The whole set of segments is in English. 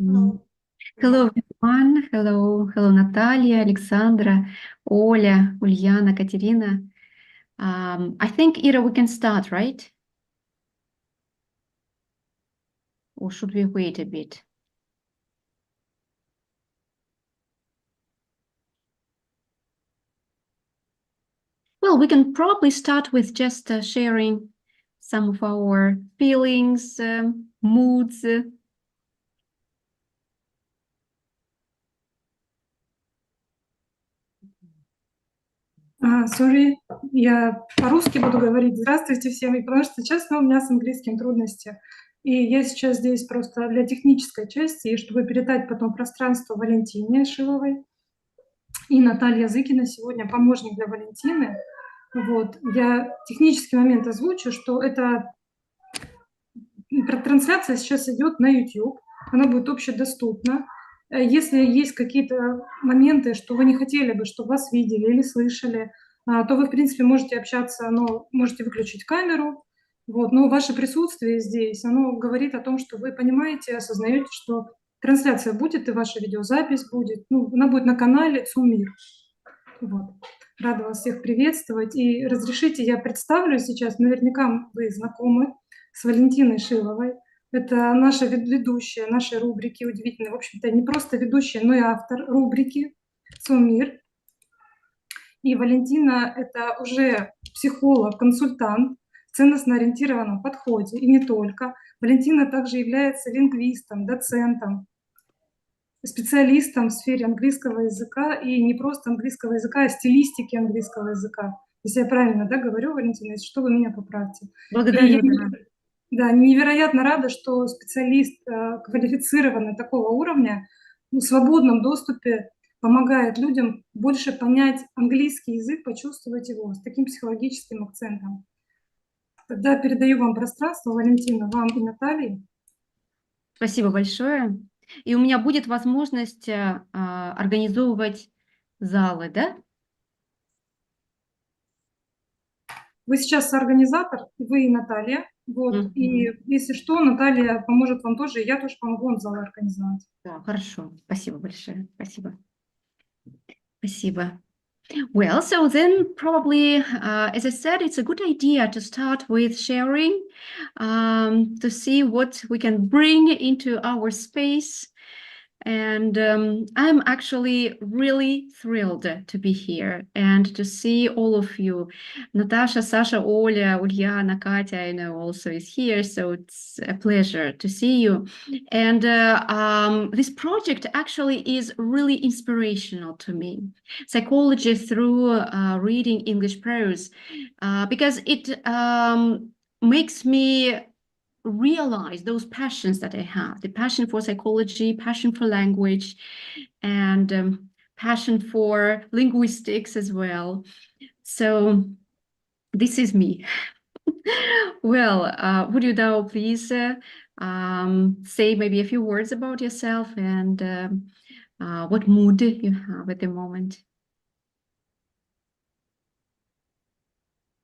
Hello. Hello, everyone. Hello, Natalia, Alexandra, Оля, Ульяна, Катерина. I think, Ira, we can start, right? Or should we wait a bit? Well, we can probably start with just sharing some of our feelings, moods. Sorry, я по-русски буду говорить. Здравствуйте всем, и потому что, честно, у меня с английским трудности. И я сейчас здесь просто для технической части, и чтобы передать потом пространство Валентине Шиловой и Наталье Зыкиной сегодня, помощник для Валентины. Вот. Я технический момент озвучу, что эта трансляция сейчас идет на YouTube, она будет общедоступна. Если есть какие-то моменты, что вы не хотели бы, чтобы вас видели или слышали, то вы, в принципе, можете общаться, но можете выключить камеру. Вот. Но ваше присутствие здесь, оно говорит о том, что вы понимаете, осознаете, что трансляция будет и ваша видеозапись будет. Ну, она будет на канале ЦОМир. Вот. Рада вас всех приветствовать. И разрешите, я представлю сейчас, наверняка вы знакомы с Валентиной Шиловой. Это наша ведущая нашей рубрики удивительной. В общем-то, не просто ведущая, но и автор рубрики «ЦОМир». И Валентина – это уже психолог, консультант в ценностно-ориентированном подходе, и не только. Валентина также является лингвистом, доцентом, специалистом в сфере английского языка, и не просто английского языка, а стилистики английского языка. Если я правильно, да, говорю, Валентина, если что, вы меня поправьте. И я Благодарю, да. да, невероятно рада, что специалист квалифицированный такого уровня в свободном доступе помогает людям больше понять английский язык, почувствовать его с таким психологическим акцентом. Тогда передаю вам пространство, Валентина, вам и Наталье. Спасибо большое. И у меня будет возможность организовывать залы, да? Вы сейчас организатор, вы и Наталья. Вот. И если что, Наталья поможет вам тоже, и я тоже помогу вам зал организовать. Да, хорошо. Спасибо большое. Спасибо. Спасибо. Well, so then probably, as I said, it's a good idea to start with sharing, to see what we can bring into our space. And I'm actually really thrilled to be here and to see all of you. Natasha, Sasha, Oля, Ulyana, Katya, I know also is here, so it's a pleasure to see you. And this project actually is really inspirational to me. Psychology through reading English prose, because it makes me realize those passions that I have, the passion for psychology, passion for language, and passion for linguistics as well. So this is me. Well, would you now please say maybe a few words about yourself and what mood you have at the moment?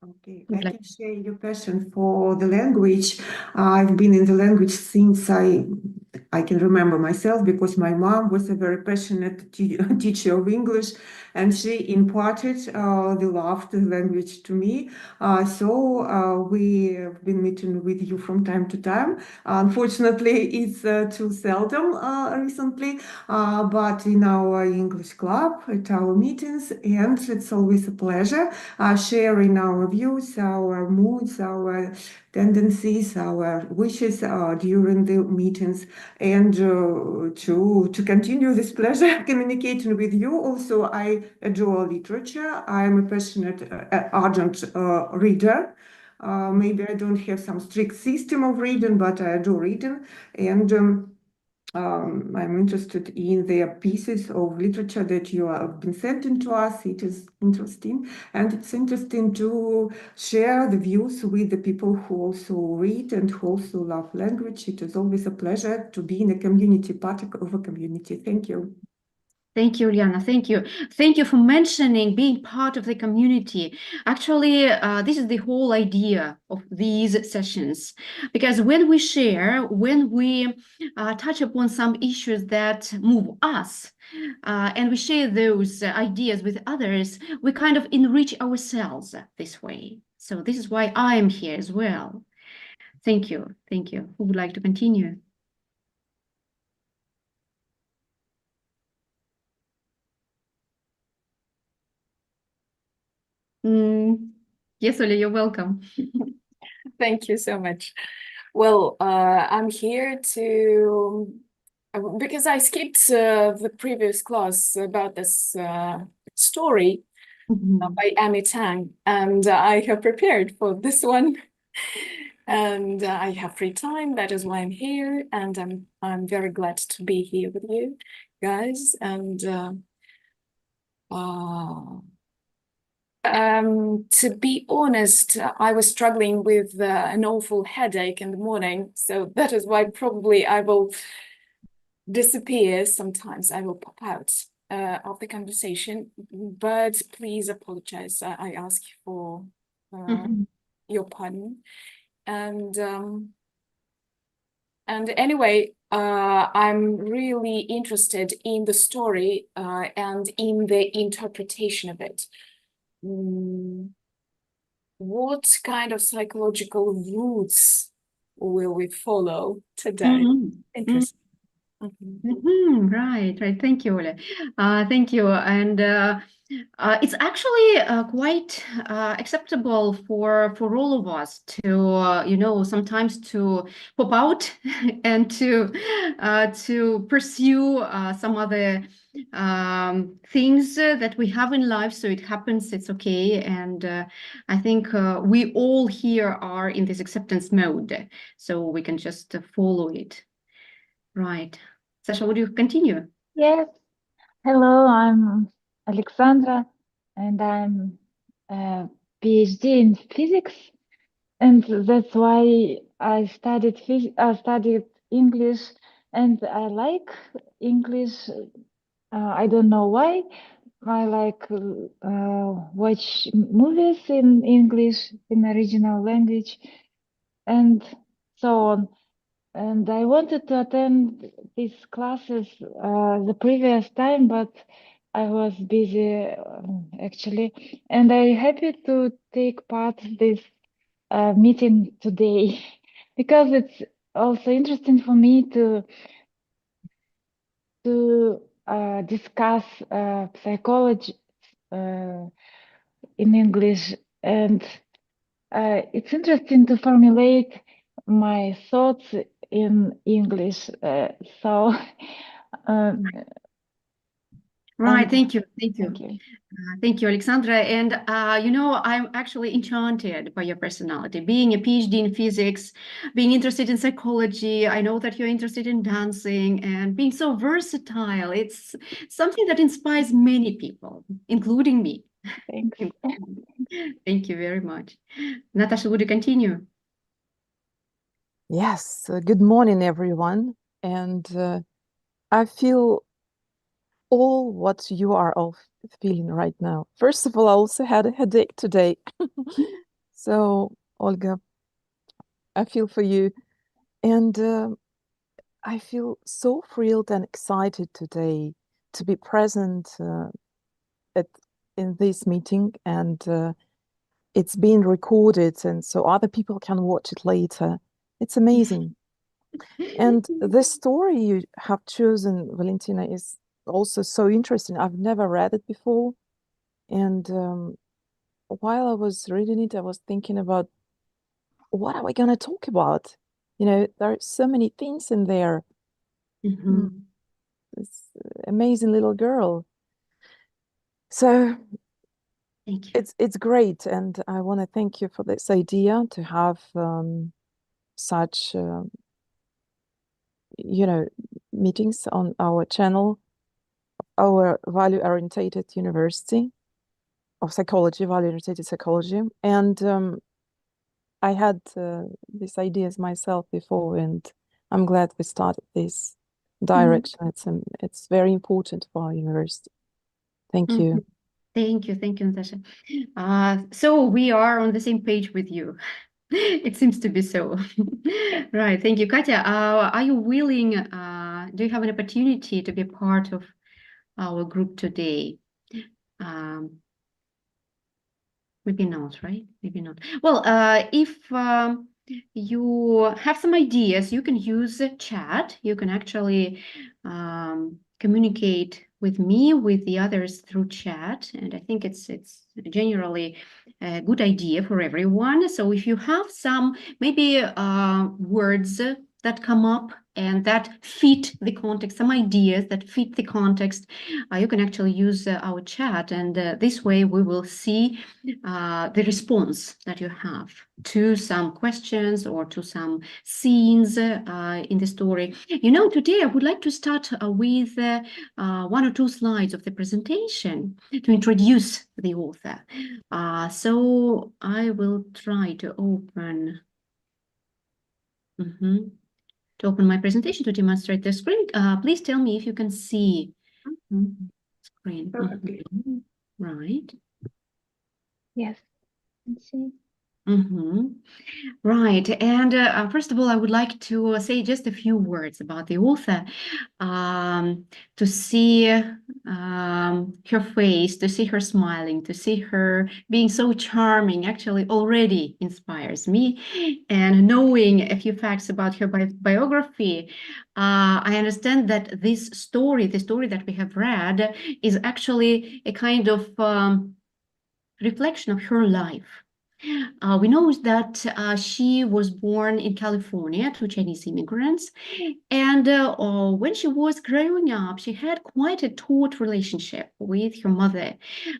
Okay, I can share your passion for the language. I've been in the language since I can remember myself, because my mom was a very passionate teacher of English, and she imparted the love to the language to me. So we've been meeting with you from time to time. Unfortunately, it's too seldom recently, but in our English club, at our meetings, and it's always a pleasure sharing our views, our moods, our tendencies, our wishes during the meetings, and to continue this pleasure communicating with you. Also, I adore literature. I'm a passionate, ardent reader. Maybe I don't have some strict system of reading, but I adore reading, and I'm interested in the pieces of literature that you have been sending to us. It is interesting, and it's interesting to share the views with the people who also read and who also love language. It is always a pleasure to be in a community, part of a community. Thank you. Thank you, Uliana. Thank you. Thank you for mentioning being part of the community. Actually, this is the whole idea of these sessions. Because when we share, when we touch upon some issues that move us, and we share those ideas with others, we kind of enrich ourselves this way. So this is why I'm here as well. Thank you. Thank you. Who would like to continue? Yes, Oля, you're welcome. Thank you so much. Well, I'm here to, because I skipped the previous class about this story by Amy Tang, and I have prepared for this one. And I have free time, that is why I'm here, and I'm very glad to be here with you guys. And to be honest, I was struggling with an awful headache in the morning, so that is why probably I will disappear sometimes. I will pop out of the conversation, but please apologize. I ask you for your pardon. And anyway, I'm really interested in the story and in the interpretation of it. What kind of psychological routes will we follow today? Interesting. Right. Thank you, Oля. Thank you. And it's actually quite acceptable for all of us to, sometimes to pop out and to pursue some other things that we have in life. So it happens, it's okay. And I think we all here are in this acceptance mode, so we can just follow it. Right. Sasha, would you continue? Yes. Hello, I'm Alexandra, and I'm a PhD in physics, and that's why I studied English, and I like English. I don't know why. I like watch movies in English in original language, and so on. And I wanted to attend these classes the previous time, but I was busy actually. And I'm happy to take part in this meeting today because it's also interesting for me to discuss psychology in English, and it's interesting to formulate my thoughts in English. Right, thank you. Thank you. Thank you, Alexandra. And, I'm actually enchanted by your personality, being a PhD in physics, being interested in psychology. I know that you're interested in dancing and being so versatile. It's something that inspires many people, including me. Thanks. Thank you very much. Natasha, would you continue? Yes, good morning, everyone. And I feel all what you are all feeling right now. First of all, I also had a headache today. So, Olga, I feel for you. And I feel so thrilled and excited today to be present in this meeting. And it's being recorded, and so other people can watch it later. It's amazing. And the story you have chosen, Valentina, is also so interesting. I've never read it before. And while I was reading it, I was thinking about what are we going to talk about? There are so many things in there. This amazing little girl. So Thank you. it's great. And I want to thank you for this idea to have such meetings on our channel, our value-orientated university of psychology, value-orientated psychology. And I had these ideas myself before, and I'm glad we started this. direction. It's very important for our university. Thank you. Thank you, Natasha. So we are on the same page with you. It seems to be so. Right, thank you. Katya, are you willing, do you have an opportunity to be part of our group today? Maybe not, right? Maybe not. Well, if you have some ideas, you can use the chat. You can actually communicate with me, with the others through chat. And I think it's generally a good idea for everyone. So if you have some maybe words that come up and that fit the context, some ideas that fit the context, you can actually use our chat. And this way we will see the response that you have to some questions or to some scenes in the story. You know, today I would like to start with 1 or 2 slides of the presentation to introduce the author. So I will try to open my presentation to demonstrate the screen. Please tell me if you can see screen. Perfectly. Right. Yes, let's see. Right. And first of all, I would like to say just a few words about the author. To see her face, to see her smiling, to see her being so charming actually already inspires me. And knowing a few facts about her biography, I understand that this story, the story that we have read, is actually a kind of reflection of her life. We know that she was born in California to Chinese immigrants, and when she was growing up, she had quite a taut relationship with her mother.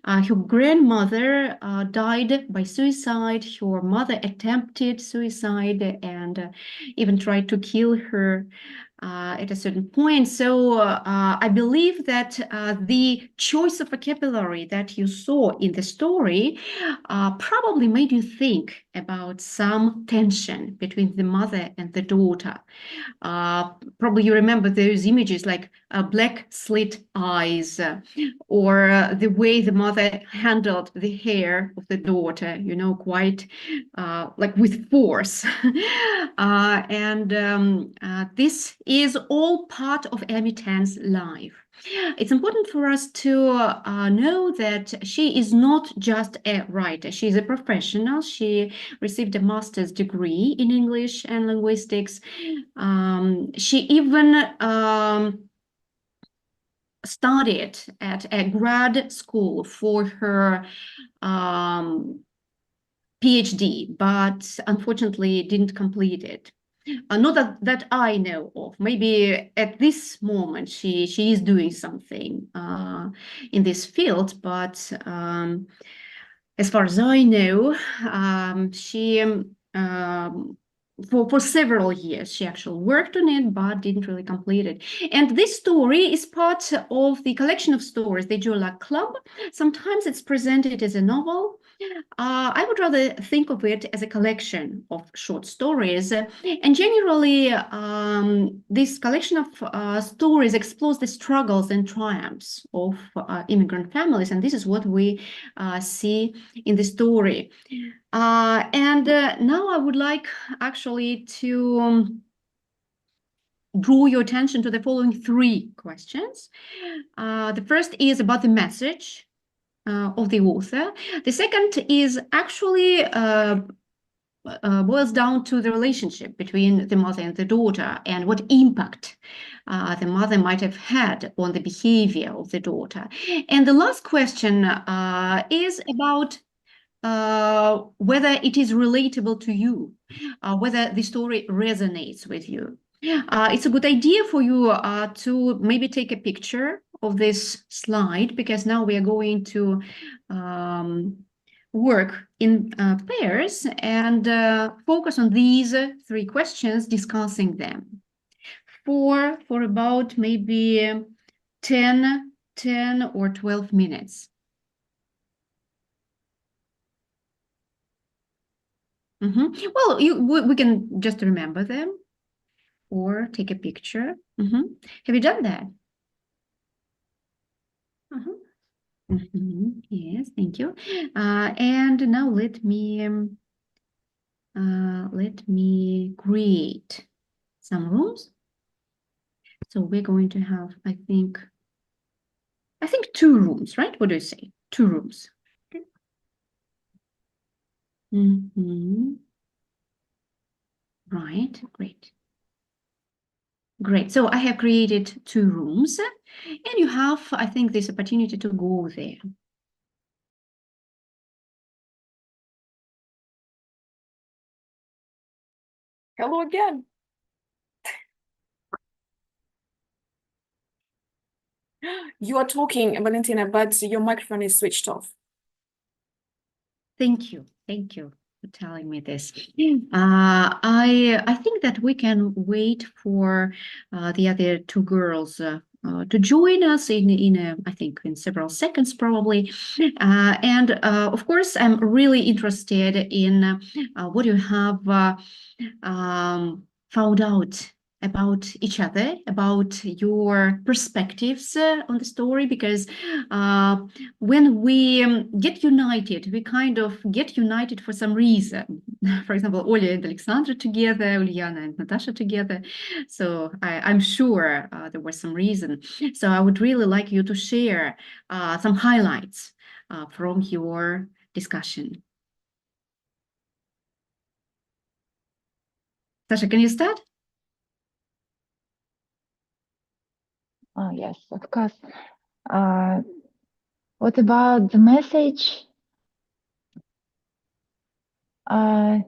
Her grandmother died by suicide. Her mother attempted suicide and even tried to kill her at a certain point. So I believe that the choice of vocabulary that you saw in the story probably made you think about some tension between the mother and the daughter. Probably you remember those images like black slit eyes or the way the mother handled the hair of the daughter, you know, quite like with force. And this is all part of Amy Tan's life. It's important for us to know that she is not just a writer. She is a professional. She received a master's degree in English and linguistics. She even studied at a grad school for her PhD, but unfortunately didn't complete it. Not that I know of. Maybe at this moment she is doing something in this field, but as far as I know, she for several years she actually worked on it, but didn't really complete it. And this story is part of the collection of stories, the Jola Club. Sometimes it's presented as a novel. I would rather think of it as a collection of short stories. And generally, this collection of stories explores the struggles and triumphs of immigrant families. And this is what we see in the story. And now I would like actually to draw your attention to the following 3 questions. The first is about the message of the author. The second is actually boils down to the relationship between the mother and the daughter and what impact the mother might have had on the behavior of the daughter. And the last question is about whether it is relatable to you, whether the story resonates with you. It's a good idea for you to maybe take a picture of this slide, because now we are going to work in pairs and focus on these 3 questions, discussing them for about maybe 10 or 12 minutes. Well, we can just remember them. or take a picture. Have you done that? Yes, thank you. And now let me create some rooms. So we're going to have, I think 2 rooms, right? What do you say? 2 rooms. Okay. Right, great. Great. So I have created 2 rooms, and you have, I think, this opportunity to go there. Hello again. You are talking, Valentina, but your microphone is switched off. Thank you. Thank you for telling me this. I think that we can wait for the other 2 girls to join us I think in several seconds probably. And of course, I'm really interested in what you have found out about each other, about your perspectives on the story, because when we get united, we kind of get united for some reason. For example, Olya and Alexandra together, Uliana and Natasha together. So I'm sure there was some reason. So I would really like you to share some highlights from your discussion. Sasha, can you start? Oh, yes, of course. What about the message? I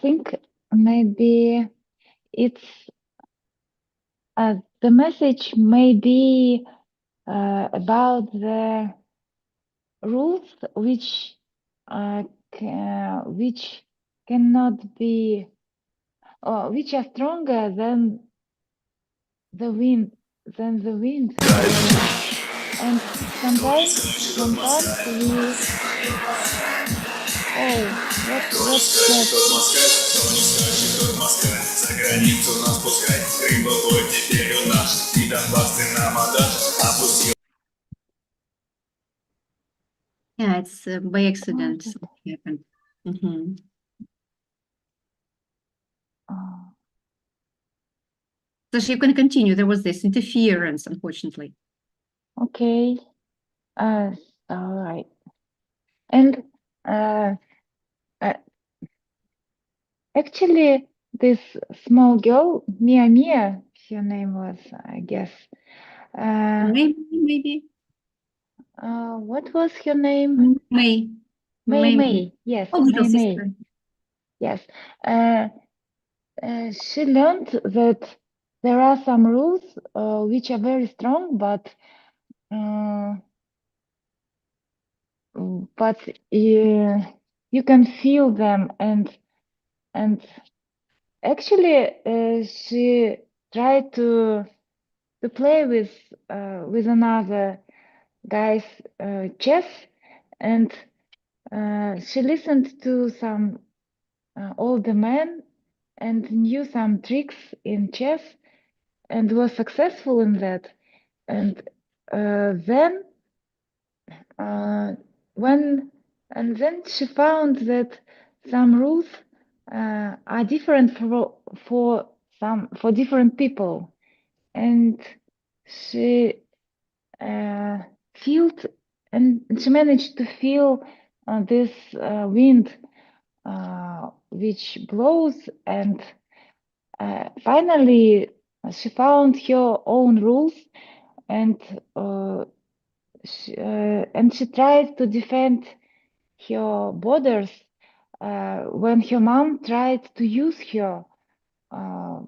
think maybe it's the message may be about the rules which cannot be, or which are stronger than the wind. And sometimes we, what's that? Yeah, it's by accident something happened. So you can continue. There was this interference, unfortunately. Okay. All right. And actually, this small girl, Mia, her name was, I guess. Maybe. What was her name? May. Yes, Oh, little May. sister. Yes. She learned that there are some rules which are very strong, but you can feel them, and actually she tried to play with another guy's chess, and she listened to some older men and knew some tricks in chess and was successful in that. And then she found that some rules are different for different people, and she felt, and she managed to feel this wind which blows, and finally she found her own rules, and she tried to defend her borders when her mom tried to use her to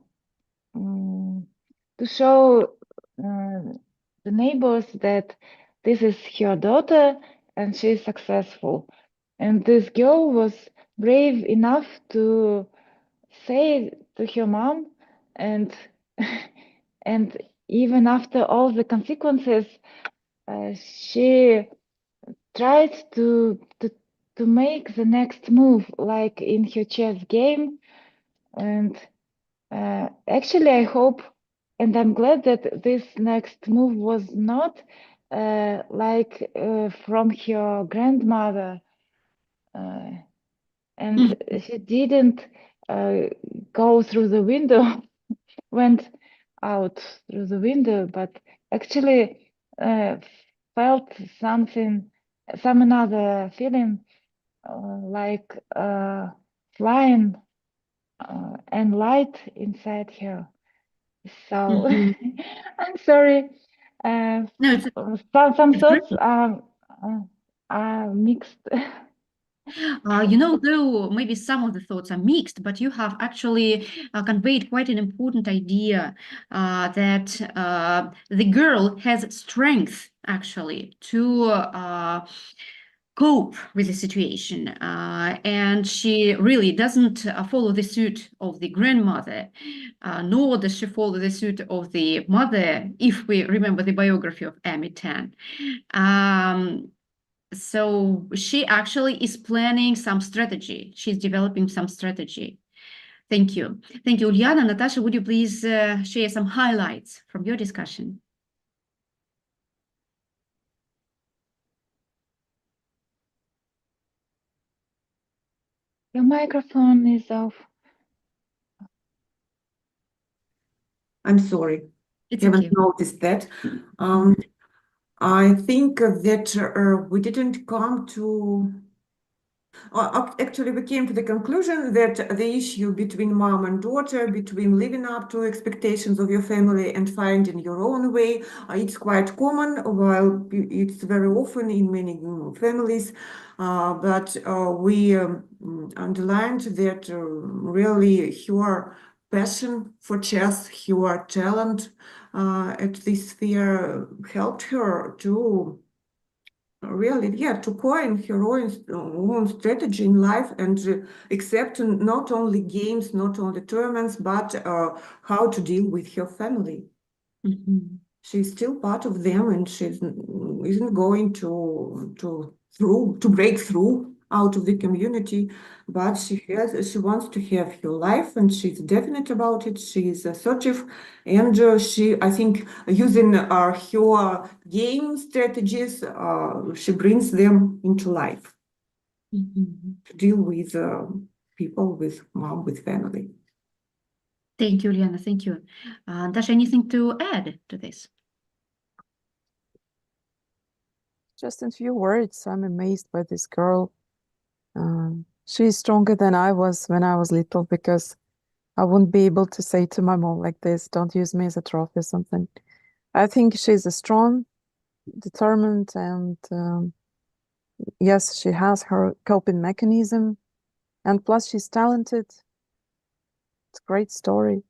show the neighbors that this is her daughter and she is successful. And this girl was brave enough to say to her mom, and and even after all the consequences, she tried to make the next move, like in her chess game, and Actually, I hope, and I'm glad that this next move was not like from her grandmother, and she didn't go through the window, went out through the window, but actually felt something, some another feeling like flying and light inside her. So I'm sorry. No, it's Some it's great. thoughts are mixed. You know, though maybe some of the thoughts are mixed, but you have actually conveyed quite an important idea that the girl has strength actually to cope with the situation, and she really doesn't follow the suit of the grandmother, nor does she follow the suit of the mother, if we remember the biography of Amy Tan. So she actually is planning some strategy. She's developing some strategy. Thank you. Thank you, Uliana. Natasha, would you please share some highlights from your discussion? Your microphone is off. I'm sorry. It's Haven't okay. noticed that. I think that we didn't come to. Actually, we came to the conclusion that the issue between mom and daughter, between living up to expectations of your family and finding your own way, it's quite common, while it's very often in many families. But we underlined that really her passion for chess, her talent at this sphere helped her to really, to coin her own strategy in life and accept not only games, not only tournaments, but how to deal with her family. She's still part of them, and she isn't going to break through out of the community, but she wants to have her life, and she's definite about it. She is assertive, and I think, using her game strategies, she brings them into life to deal with people, with mom, with family. Thank you, Liana. Thank you. Dasha, anything to add to this? Just in few words, I'm amazed by this girl. She's stronger than I was when I was little, because I wouldn't be able to say to my mom like this, don't use me as a trophy or something. I think she's a strong, determined, and yes, she has her coping mechanism, and plus she's talented. It's a great story.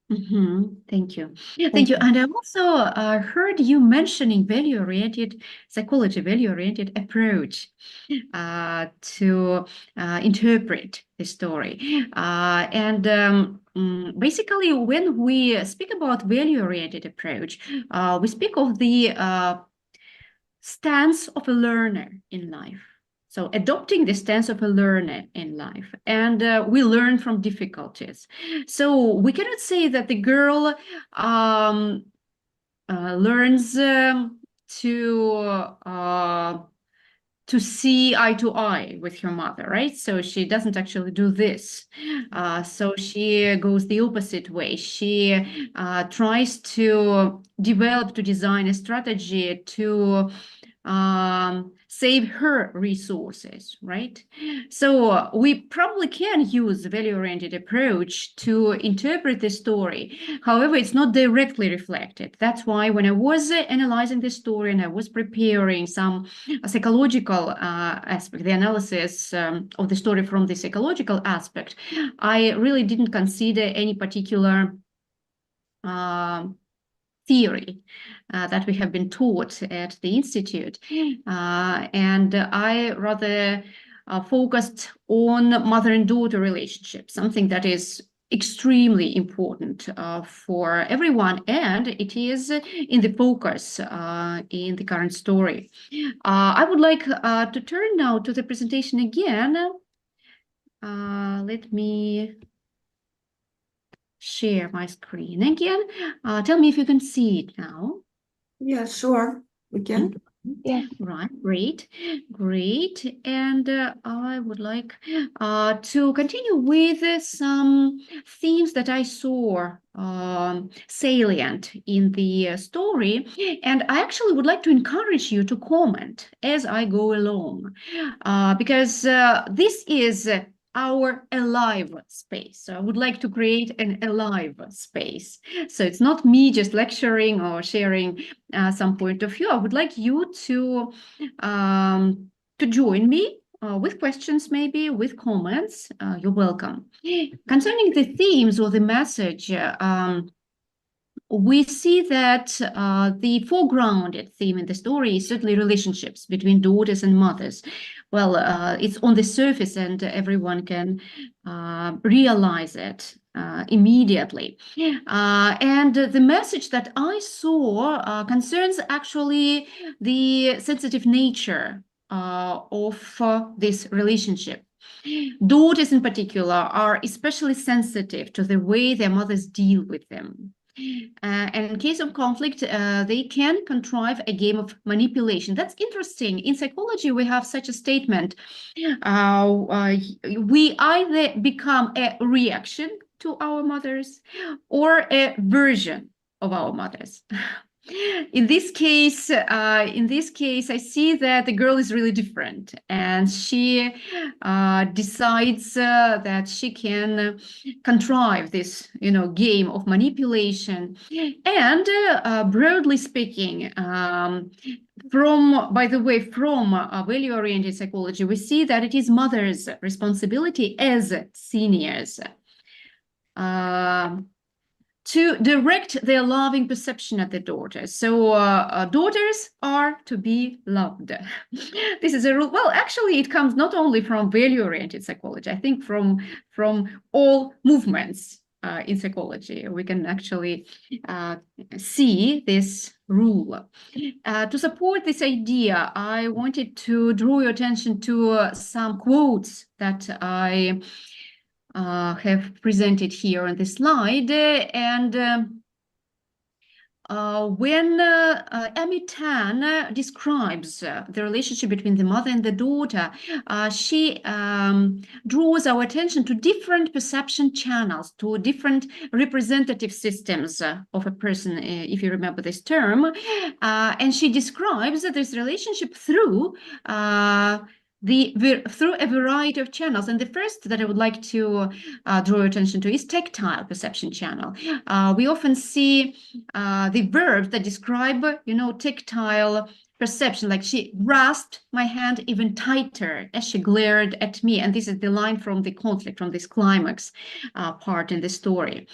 Thank you. Thank you. And I also heard you mentioning value-oriented psychology, value-oriented approach to interpret the story. Basically, when we speak about value-oriented approach, we speak of the stance of a learner in life. So adopting the stance of a learner in life, and we learn from difficulties. So we cannot say that the girl learns to see eye to eye with her mother, right? So she doesn't actually do this. So she goes the opposite way. She tries to design a strategy to save her resources, right? So we probably can use a value-oriented approach to interpret the story. However, it's not directly reflected. That's why when I was analyzing the story and I was preparing some psychological aspect, the analysis of the story from the psychological aspect, I really didn't consider any particular theory that we have been taught at the Institute. And I rather focused on mother and daughter relationship, something that is extremely important for everyone, and it is in the focus in the current story. I would like to turn now to the presentation again. Let me share my screen again. Tell me if you can see it now. Yeah, sure, we can. Yes. Right, great. And I would like to continue with some themes that I saw salient in the story. And I actually would like to encourage you to comment as I go along, because this is our alive space. So I would like to create an alive space. So it's not me just lecturing or sharing some point of view. I would like you to join me with questions, maybe with comments. You're welcome. Concerning the themes or the message, we see that the foregrounded theme in the story is certainly relationships between daughters and mothers. Well, it's on the surface and everyone can realize it immediately. And the message that I saw concerns actually the sensitive nature of this relationship. Daughters in particular are especially sensitive to the way their mothers deal with them. And in case of conflict, they can contrive a game of manipulation. That's interesting. In psychology, we have such a statement. We either become a reaction to our mothers or a version of our mothers. In this case, I see that the girl is really different, and she decides that she can contrive this, game of manipulation. And broadly speaking, from value-oriented psychology, we see that it is mothers' responsibility as seniors to direct their loving perception of the daughters. So daughters are to be loved. This is a rule. Well, actually, it comes not only from value-oriented psychology. I think from all movements in psychology, we can actually see this rule. To support this idea, I wanted to draw your attention to some quotes that I have presented here on the slide. And when TanNa describes the relationship between the mother and the daughter, she draws our attention to different perception channels, to different representative systems of a person, if you remember this term. And she describes this relationship through through a variety of channels. And the first that I would like to draw attention to is tactile perception channel. We often see the verbs that describe, tactile perception, like she grasped my hand even tighter as she glared at me. And this is the line from the conflict, from this climax part in the story.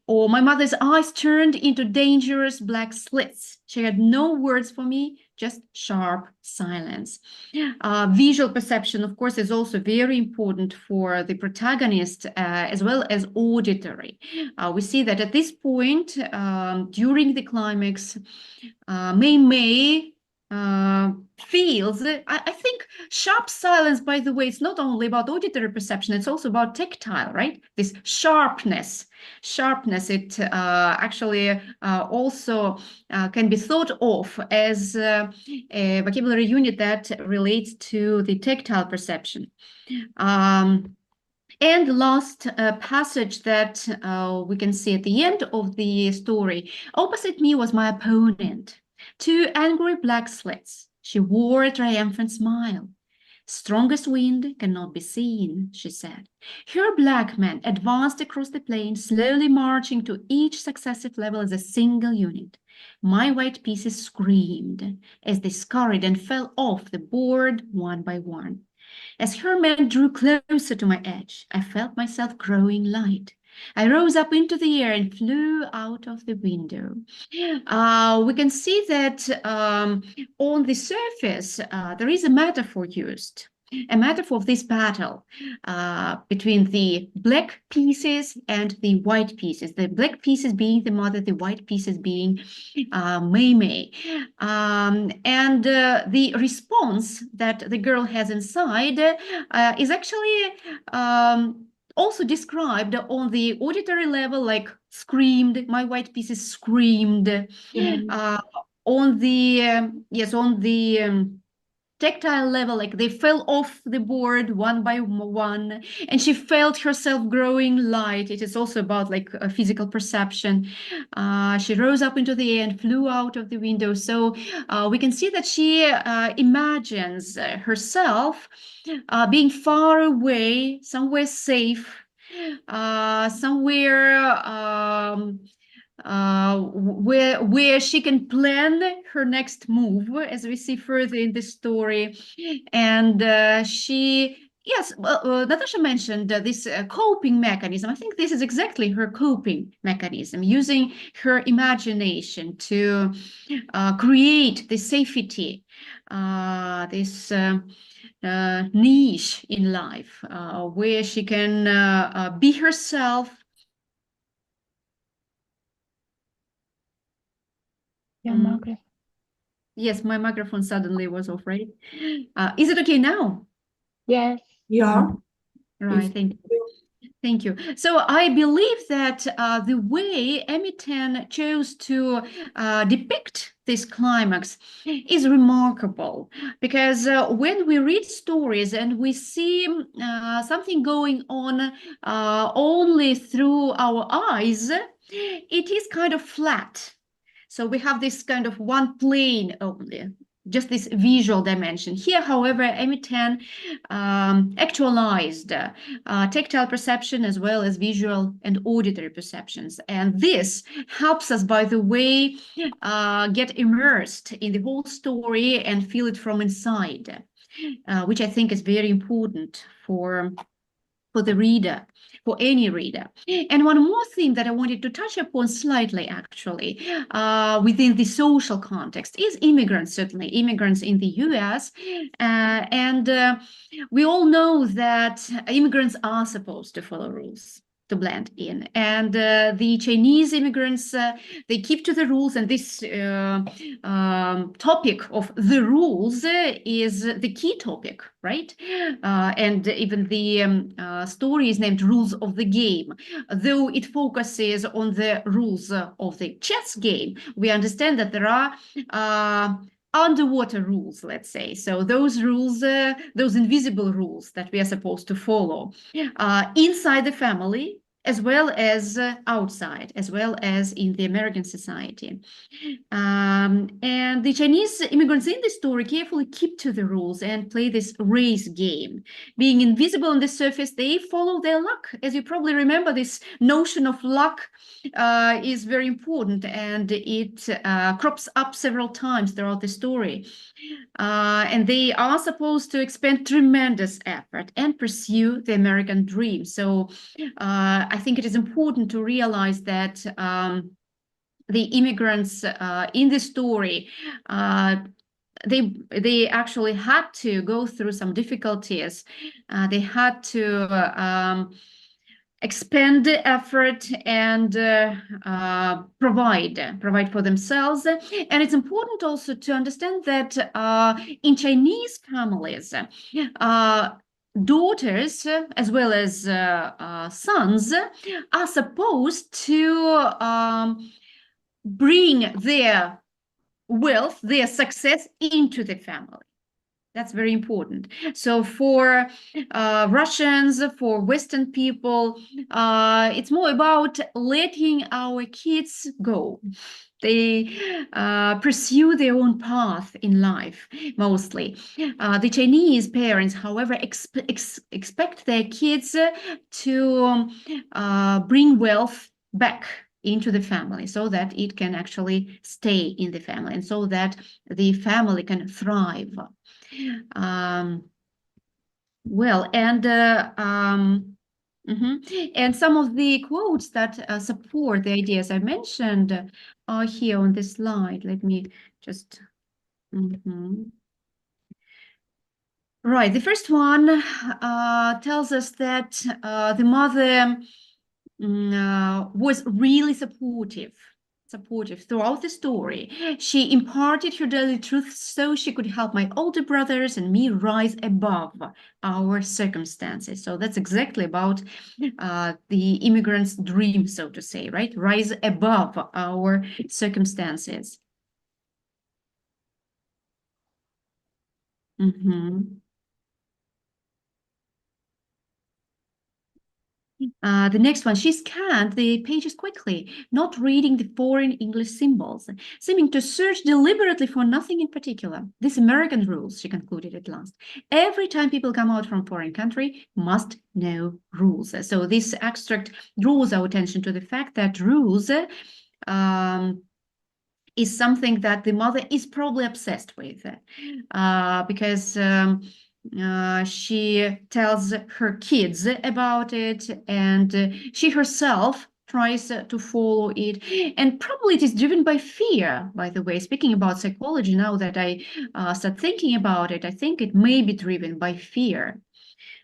Or my mother's eyes turned into dangerous black slits. She had no words for me, just sharp silence. Visual perception, of course, is also very important for the protagonist, as well as auditory. We see that at this point, during the climax, Mei feels, I think sharp silence, by the way, it's not only about auditory perception, it's also about tactile, right? This sharpness, it actually also can be thought of as a vocabulary unit that relates to the tactile perception. And the last passage that we can see at the end of the story, opposite me was my opponent. 2 angry black slits. She wore a triumphant smile. Strongest wind cannot be seen, she said. Her black men advanced across the plain, slowly marching to each successive level as a single unit. My white pieces screamed as they scurried and fell off the board one by one. As her men drew closer to my edge, I felt myself growing light. I rose up into the air and flew out of the window. We can see that on the surface, there is a metaphor used, a metaphor of this battle between the black pieces and the white pieces. The black pieces being the mother, the white pieces being Mei. And the response that the girl has inside is actually also described on the auditory level, like screamed, my white pieces screamed. On the tactile level, like they fell off the board one by one, and she felt herself growing light. It is also about like a physical perception. She rose up into the air and flew out of the window. So we can see that she imagines herself being far away, somewhere safe, somewhere where she can plan her next move, as we see further in the story. And Natasha mentioned this coping mechanism. I think this is exactly her coping mechanism, using her imagination to create the safety, this niche in life where she can be herself. Your microphone. Yes, my microphone suddenly was off, right? Is it okay now? Yes. Yeah. Right, thank you. Thank you. So I believe that the way Emi chose to depict this climax is remarkable, because when we read stories and we see something going on only through our eyes, it is kind of flat. So we have this kind of one plane only, just this visual dimension. Here, however, Emi actualized tactile perception as well as visual and auditory perceptions. And this helps us, by the way, get immersed in the whole story and feel it from inside, which I think is very important for the reader, for any reader. And one more thing that I wanted to touch upon slightly, actually, within the social context is immigrants, certainly immigrants in the US. And we all know that immigrants are supposed to follow rules, to blend in. And the Chinese immigrants, they keep to the rules, and this topic of the rules is the key topic, right? And even the story is named Rules of the Game. Though it focuses on the rules of the chess game, we understand that there are underwater rules, let's say. So those rules, those invisible rules that we are supposed to follow inside the family, as well as outside, as well as in the American society. And the Chinese immigrants in the story carefully keep to the rules and play this race game. Being invisible on the surface, they follow their luck. As you probably remember, this notion of luck is very important, and it crops up several times throughout the story. And they are supposed to expend tremendous effort and pursue the American dream. So I think it is important to realize that the immigrants in the story, they actually had to go through some difficulties. They had to expend effort and provide for themselves. And it's important also to understand that in Chinese families, daughters as well as sons are supposed to bring their wealth, their success into the family. That's very important. So for Russians, for Western people, it's more about letting our kids go. They pursue their own path in life, mostly. The Chinese parents, however, expect their kids to bring wealth back into the family so that it can actually stay in the family and so that the family can thrive. Well, and and some of the quotes that support the ideas I mentioned are here on this slide. Let me just. Right, the first one tells us that the mother was really supportive supportive throughout the story. She imparted her daily truths so she could help my older brothers and me rise above our circumstances. So that's exactly about the immigrant's dream, so to say, right? Rise above our circumstances. The next one, she scanned the pages quickly, not reading the foreign English symbols, seeming to search deliberately for nothing in particular. These American rules, she concluded at last. Every time people come out from foreign country, must know rules. So this extract draws our attention to the fact that rules is something that the mother is probably obsessed with, because she tells her kids about it, and she herself tries to follow it, and probably it is driven by fear. By the way, speaking about psychology, now that I start thinking about it, I think it may be driven by fear,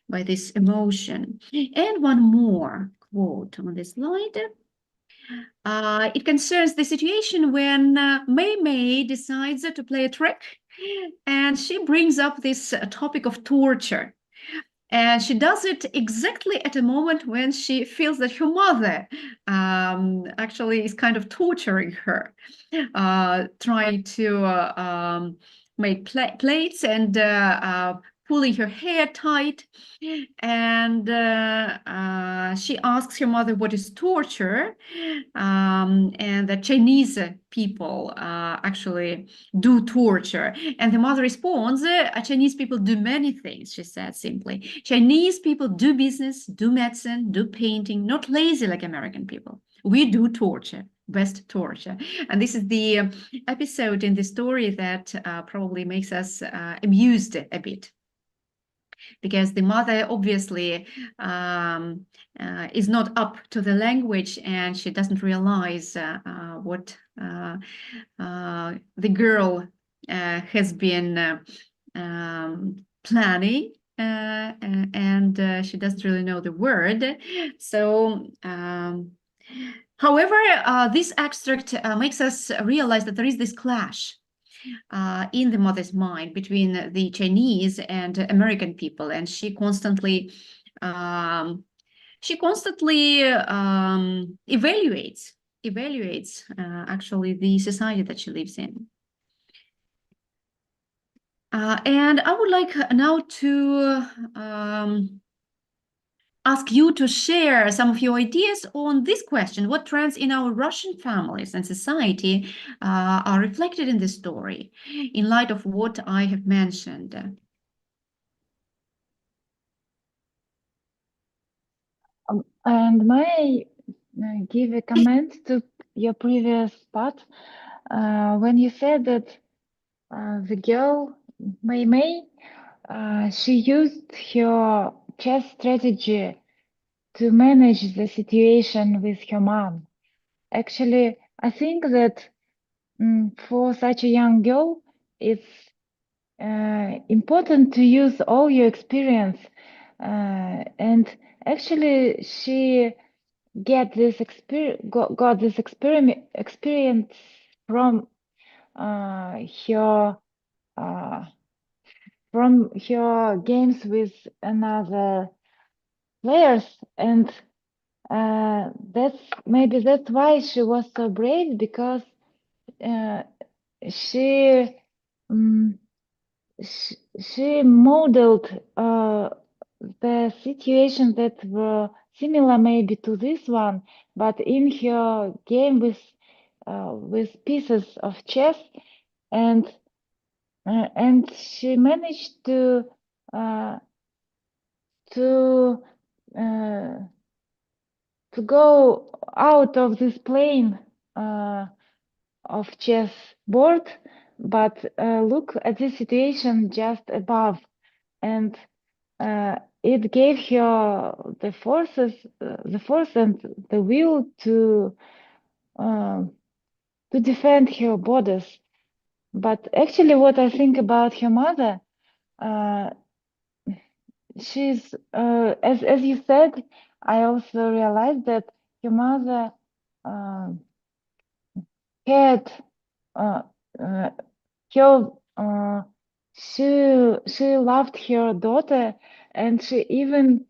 by this emotion. And one more quote on this slide. It concerns the situation when Mei decides to play a trick, and she brings up this topic of torture. And she does it exactly at a moment when she feels that her mother actually is kind of torturing her, trying to make plates and pulling her hair tight. And she asks her mother what is torture, and the Chinese people actually do torture. And the mother responds, Chinese people do many things, she said simply. Chinese people do business, do medicine, do painting, not lazy like American people. We do torture, best torture. And this is the episode in the story that probably makes us amused a bit, because the mother obviously is not up to the language, and she doesn't realize what the girl has been planning, and she doesn't really know the word. So however, this extract makes us realize that there is this clash in the mother's mind between the Chinese and American people, and she constantly evaluates actually the society that she lives in. And I would like now to ask you to share some of your ideas on this question: what trends in our Russian families and society are reflected in this story in light of what I have mentioned? And may I give a comment to your previous part when you said that the girl Mei she used her chess strategy to manage the situation with her mom. Actually, I think that for such a young girl, it's important to use all your experience, and actually she got this experience from her games with another players, and that's why she was so brave, because she modeled the situation that were similar maybe to this one, but in her game with pieces of chess, and she managed to go out of this plane of chess board, but look at the situation just above, and it gave her the force and the will to defend her borders. But actually, what I think about her mother, she's as you said, I also realized that her mother had she loved her daughter, and she even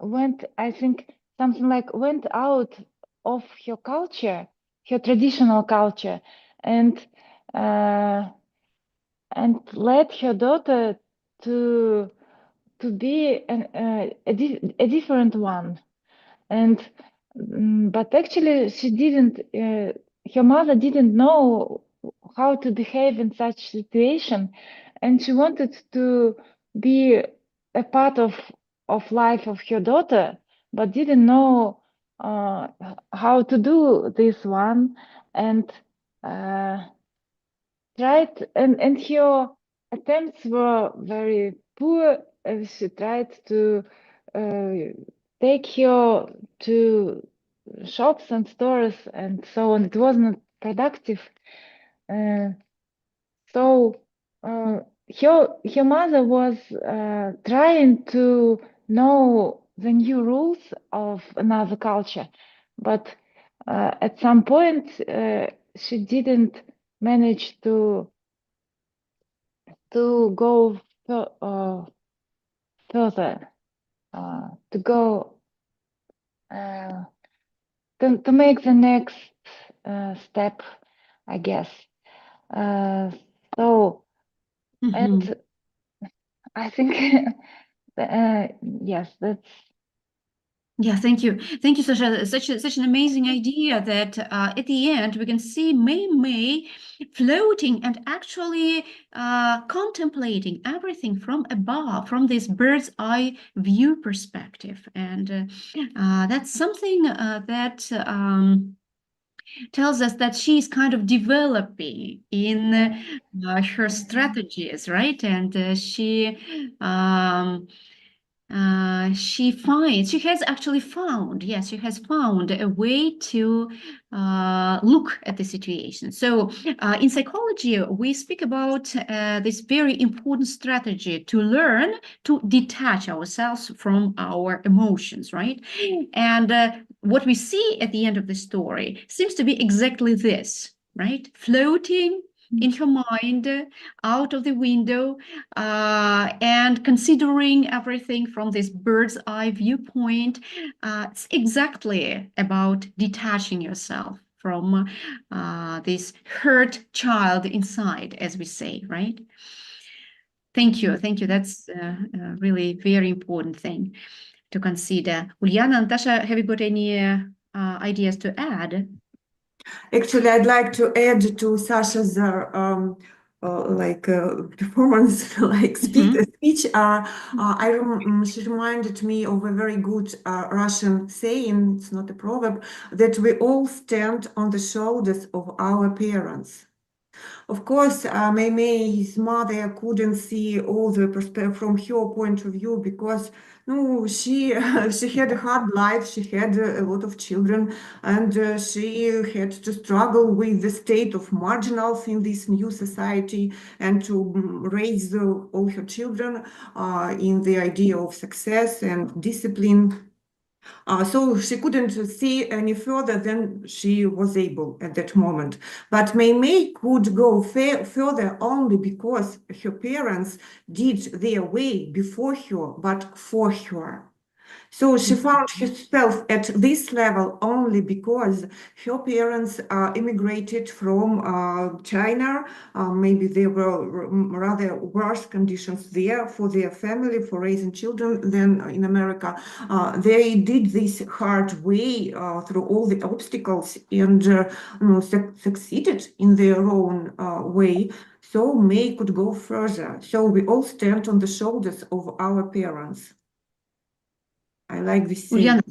went, I think, something like went out of her culture, her traditional culture, and led her daughter to be a different one. And but actually she didn't, her mother didn't know how to behave in such situation, and she wanted to be a part of life of her daughter, but didn't know how to do this one, and tried, and her attempts were very poor. She tried to take her to shops and stores and so on. It was not productive. So her mother was trying to know the new rules of another culture, but at some point she didn't manage to go further, to go to make the next step, I guess. So, and I think, yes, that's. Yeah, thank you. Thank you, Sasha. Such an amazing idea that at the end we can see Mei floating and actually contemplating everything from above, from this bird's eye view perspective. And that's something that tells us that she's kind of developing in her strategies, right? And she has actually found, yes, she has found a way to look at the situation. So in psychology, we speak about this very important strategy to learn to detach ourselves from our emotions, right? And what we see at the end of the story seems to be exactly this, right? Floating in her mind, out of the window, and considering everything from this bird's eye viewpoint. It's exactly about detaching yourself from this hurt child inside, as we say, right? Thank you. That's a really very important thing to consider. Uliana, Natasha, have you got any ideas to add? Actually, I'd like to add to Sasha's performance, like speech. She reminded me of a very good Russian saying. It's not a proverb, that we all stand on the shoulders of our parents. Of course, Mei, his mother, couldn't see all the perspective from her point of view because no, she had a hard life. She had a lot of children, and she had to struggle with the state of marginals in this new society and to raise all her children in the idea of success and discipline. So she couldn't see any further than she was able at that moment. But Mei could go further only because her parents did their way before her, but for her. So she found herself at this level only because her parents immigrated from China. Maybe there were rather worse conditions there for their family, for raising children than in America. They did this hard way through all the obstacles and succeeded in their own way. So Mei could go further. So we all stand on the shoulders of our parents. I like this saying.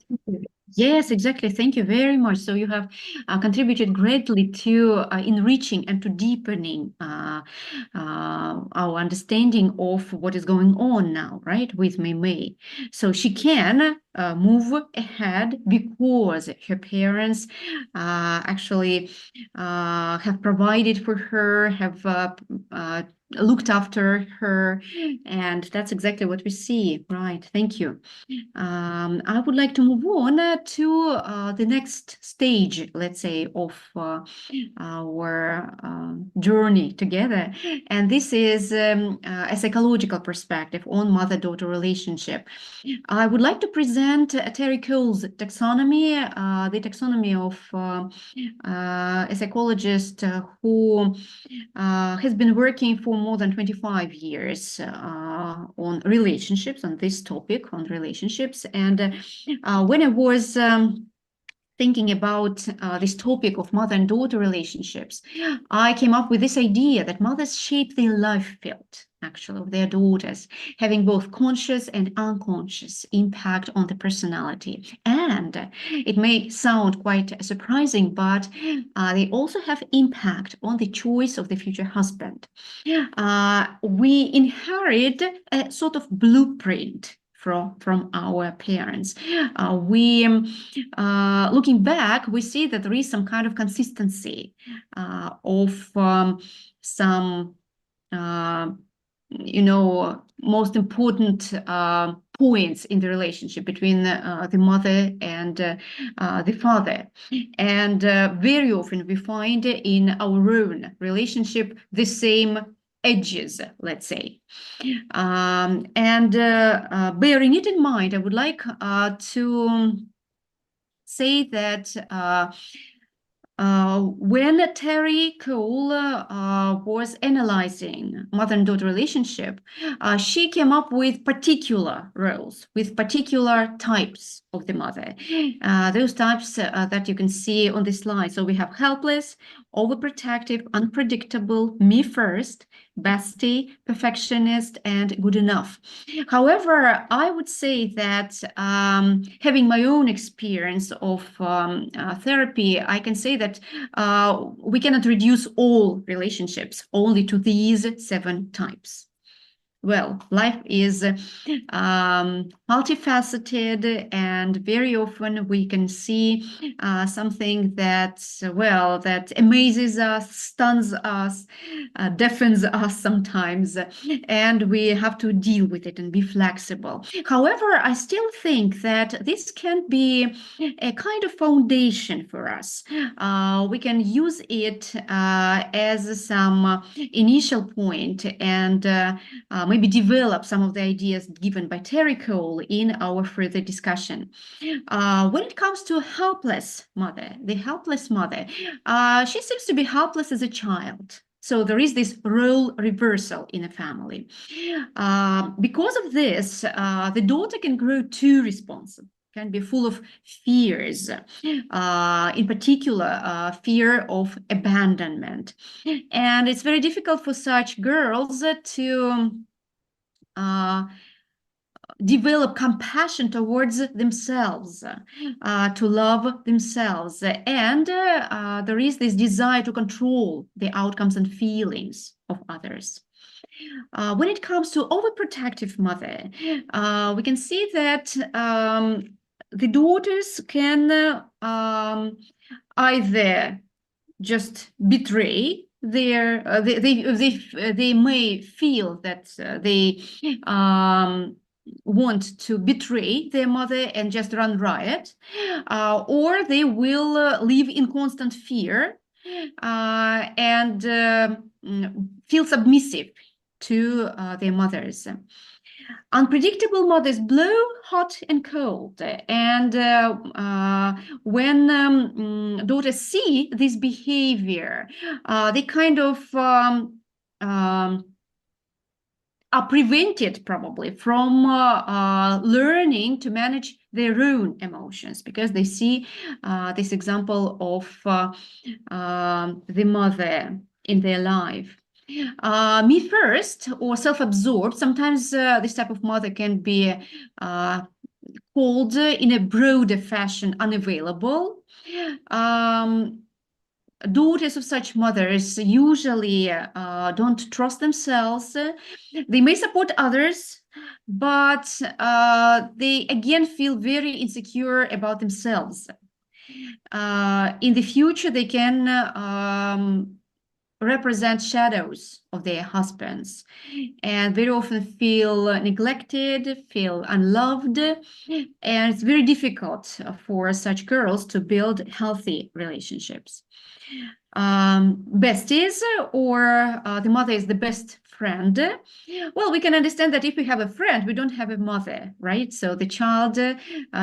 Yes, exactly. Thank you very much. So you have contributed greatly to enriching and to deepening our understanding of what is going on now, right, with Mei. So she can move ahead because her parents actually have provided for her, have looked after her, and that's exactly what we see. Right, thank you. I would like to move on to the next stage, let's say, of our journey together, and this is a psychological perspective on mother-daughter relationship. I would like to present Terry Cole's taxonomy, the taxonomy of a psychologist who has been working for more than 25 years on relationships, on this topic, on relationships. And when I was thinking about this topic of mother and daughter relationships, I came up with this idea that mothers shape their life field, actually, of their daughters, having both conscious and unconscious impact on the personality. And it may sound quite surprising, but they also have impact on the choice of the future husband. We inherit a sort of blueprint from our parents. Looking back, we see that there is some kind of consistency of some, most important points in the relationship between the mother and the father. And very often we find in our own relationship the same edges, let's say. And bearing it in mind, I would like to say that when Terry Cole was analyzing mother and daughter relationship, she came up with particular roles, with particular types of the mother. Those types that you can see on this slide. So we have helpless, overprotective, unpredictable, me first, bestie, perfectionist, and good enough. However, I would say that having my own experience of therapy, I can say that we cannot reduce all relationships only to these 7 types. Well, life is multifaceted, and very often we can see something that, well, that amazes us, stuns us, deafens us sometimes, and we have to deal with it and be flexible. However, I still think that this can be a kind of foundation for us. We can use it as some initial point and maybe develop some of the ideas given by Terry Cole in our further discussion. When it comes to helpless mother, the helpless mother, she seems to be helpless as a child. So there is this role reversal in a family. Because of this, the daughter can grow too responsive, can be full of fears, in particular, fear of abandonment. And it's very difficult for such girls to develop compassion towards themselves, to love themselves. And there is this desire to control the outcomes and feelings of others. When it comes to overprotective mother, we can see that the daughters can either just betray their, they may feel that they want to betray their mother and just run riot, or they will live in constant fear and feel submissive to their mothers. Unpredictable mothers blow hot and cold, and when daughters see this behavior, they kind of are prevented probably from learning to manage their own emotions, because they see this example of the mother in their life. Me first or self-absorbed, sometimes this type of mother can be called in a broader fashion unavailable. Daughters of such mothers usually don't trust themselves. They may support others, but they again feel very insecure about themselves. In the future, they can represent shadows of their husbands, and very often feel neglected, feel unloved, and it's very difficult for such girls to build healthy relationships. Besties, or the mother is the best friend. Well, we can understand that if we have a friend, we don't have a mother, right? So the child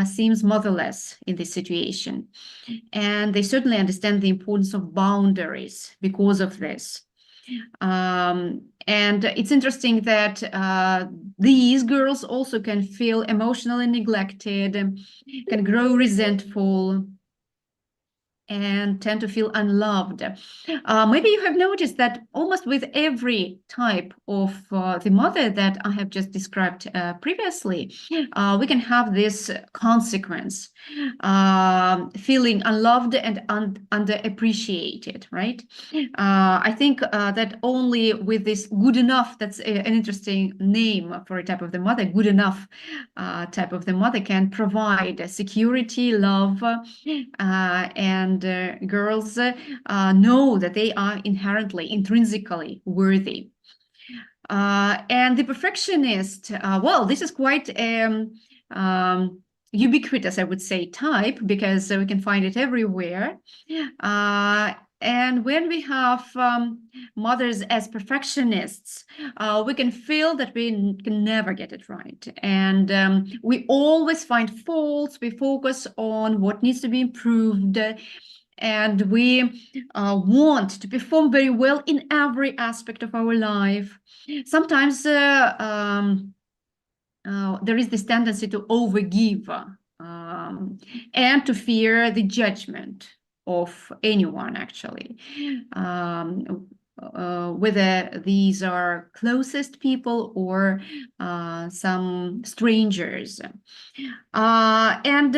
seems motherless in this situation. And they certainly understand the importance of boundaries because of this. And it's interesting that these girls also can feel emotionally neglected, can grow resentful, and tend to feel unloved. Maybe you have noticed that almost with every type of the mother that I have just described previously, we can have this consequence, feeling unloved and underappreciated, right? I think that only with this good enough, that's an interesting name for a type of the mother, good enough type of the mother can provide security, love, and girls know that they are intrinsically worthy. And the perfectionist, well, this is quite ubiquitous, I would say, type, because we can find it everywhere. And when we have mothers as perfectionists, we can feel that we can never get it right. And we always find faults, we focus on what needs to be improved, and we want to perform very well in every aspect of our life. Sometimes there is this tendency to overgive and to fear the judgment of anyone, actually, whether these are closest people or some strangers. And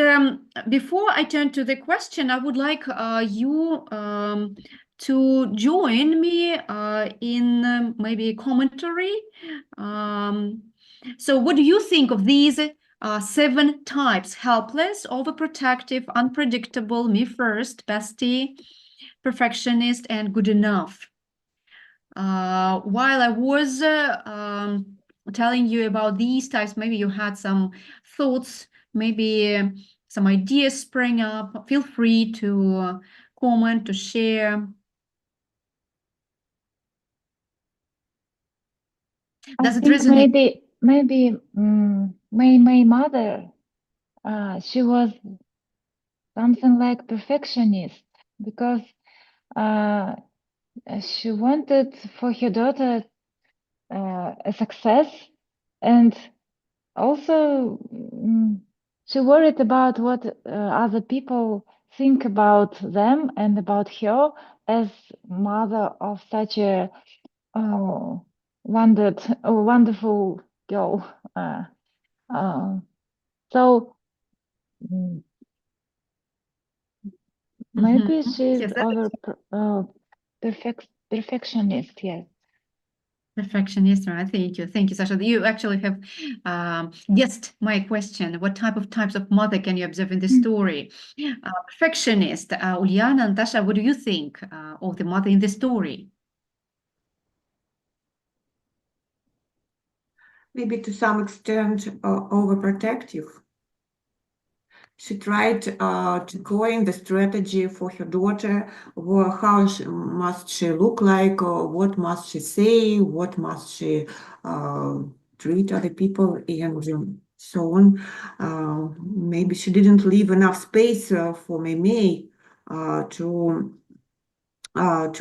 before I turn to the question, I would like you to join me in maybe a commentary. So what do you think of these 7 types? Helpless, overprotective, unpredictable, me first, bestie, perfectionist, and good enough. While I was telling you about these types, maybe you had some thoughts, maybe some ideas spring up. Feel free to comment, to share. Does it resonate? Maybe my mother, she was something like perfectionist, because she wanted for her daughter a success, and also she worried about what other people think about them and about her as mother of such a wonderful girl. So maybe she's Yes, perfectionist, yes. Perfectionist, right? Thank you. Thank you, Sasha. You actually have guessed my question. What types of mother can you observe in the story? Perfectionist. Uliana and Tasha, what do you think of the mother in the story? Maybe to some extent overprotective. She tried to coin the strategy for her daughter, how must she look like, what must she say, what must she treat other people, and so on. Maybe she didn't leave enough space for Mei to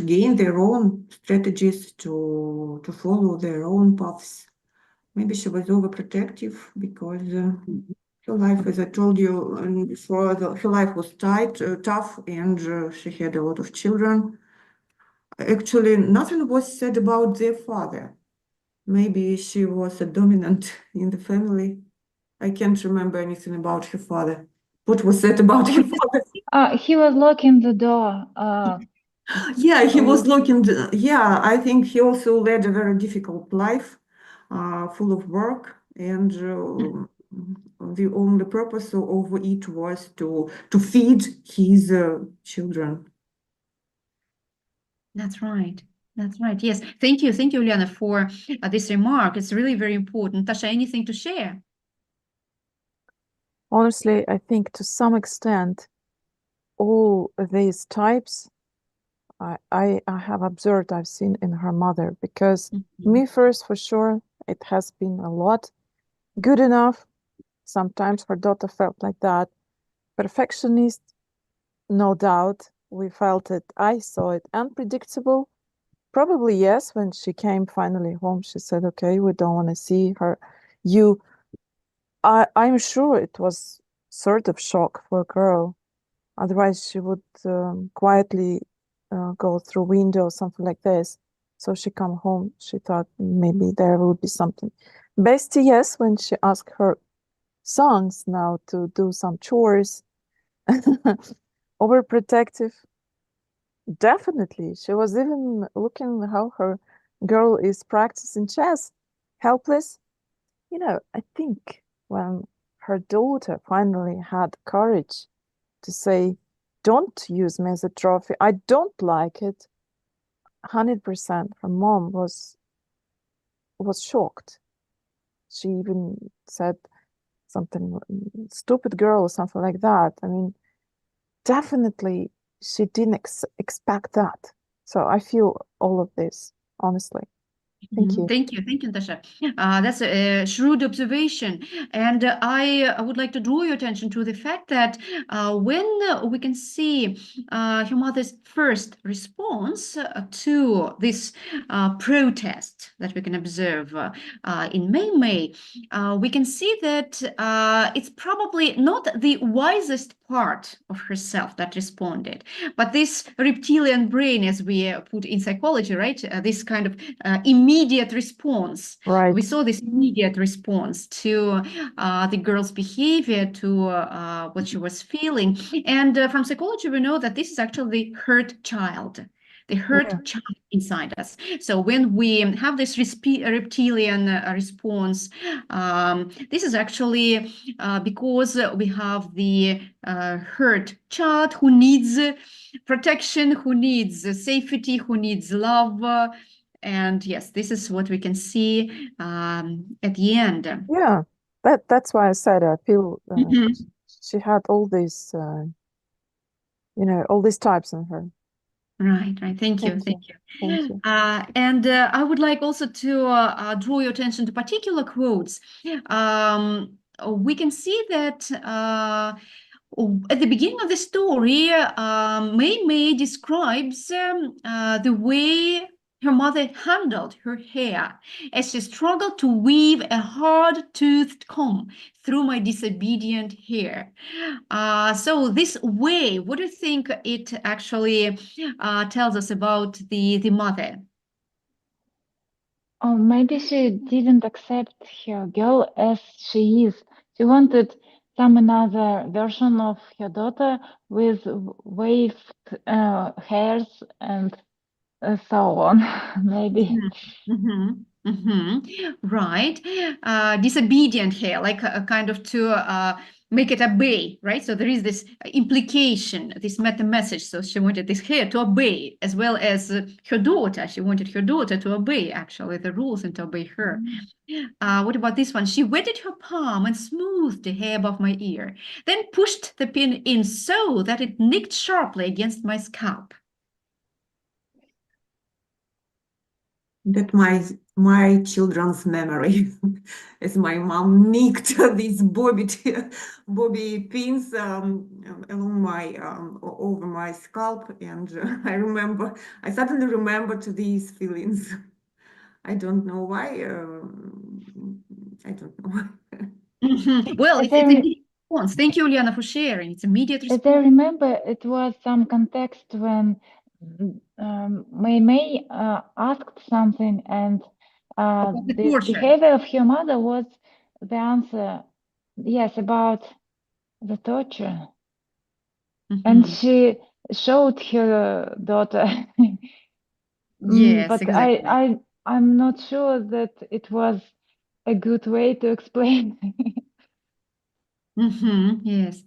gain their own strategies, to follow their own paths. Maybe she was overprotective because her life, as I told you before, her life was tough, and she had a lot of children. Actually, nothing was said about their father. Maybe she was a dominant in the family. I can't remember anything about her father. What was said about her father? He was locking the door. Yeah, he was looking. Yeah, I think he also led a very difficult life, full of work, and the only purpose of it was to feed his children. That's right. That's right. Yes. Thank you, Uliana, for this remark. It's really very important. Tasha, anything to share? Honestly, I think to some extent, all these types I have observed, I've seen in her mother, because me first, for sure, it has been a lot. Good enough. Sometimes her daughter felt like that. Perfectionist, no doubt. We felt it. I saw it. Unpredictable. Probably yes. When she came finally home, she said, okay, we don't want to see her. I'm sure it was sort of shock for a girl. Otherwise, she would quietly go through window or something like this. So she come home. She thought maybe there will be something. Bestie, yes, when she asked her sons now to do some chores. Overprotective. Definitely. She was even looking how her girl is practicing chess. Helpless. I think when her daughter finally had courage to say, don't use me as a trophy, I don't like it, 100% her mom was shocked. She even said something, stupid girl or something like that. I mean, definitely she didn't expect that. So I feel all of this, honestly. Thank you. Thank you, Natasha. That's a shrewd observation. And I would like to draw your attention to the fact that when we can see her mother's first response to this protest that we can observe in May, we can see that it's probably not the wisest part of herself that responded, but this reptilian brain, as we put in psychology, right? This kind of immediate response. Right. We saw this immediate response to the girl's behavior, to what she was feeling. And from psychology, we know that this is actually the hurt child. The hurt child inside us. So when we have this reptilian response, this is actually because we have the hurt child who needs protection, who needs safety, who needs love. And yes, this is what we can see at the end. Yeah, that's why I said I feel she had all these, all these types in her. Right. Thank you. And I would like also to draw your attention to particular quotes. We can see that at the beginning of the story, May describes the way her mother handled her hair as she struggled to weave a hard-toothed comb through my disobedient hair. So this way, what do you think it actually tells us about the mother? Oh, maybe she didn't accept her girl as she is. She wanted some another version of her daughter with waved hairs and so on, maybe. Right. Disobedient hair, like a kind of to make it obey, right? So there is this implication, this meta message. So she wanted this hair to obey, as well as her daughter. She wanted her daughter to obey, actually, the rules and to obey her. What about this one? She wetted her palm and smoothed the hair above my ear, then pushed the pin in so that it nicked sharply against my scalp. That my children's memory, as my mom nicked these bobby pins along my over my scalp, and I suddenly remembered these feelings. I don't know why. I don't know why. Well, it's immediate response. Thank you, Uliana, for sharing. It's immediate response. As I remember, it was some context when May asked something, and the behavior of her mother was the answer. Yes, about the torture. And she showed her daughter. Yes, but exactly. I'm not sure that it was a good way to explain. Yes.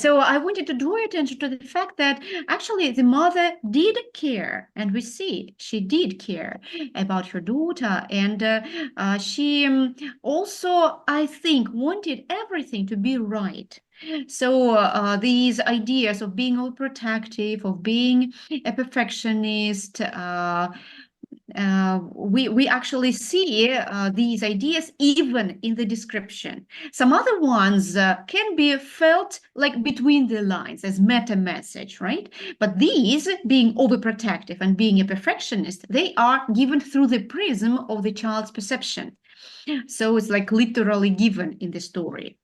So I wanted to draw your attention to the fact that actually the mother did care, and we see she did care about her daughter, and she also, I think, wanted everything to be right. So these ideas of being overprotective, of being a perfectionist, we actually see these ideas even in the description. Some other ones can be felt like between the lines as meta message, right? But these, being overprotective and being a perfectionist, they are given through the prism of the child's perception. So it's like literally given in the story.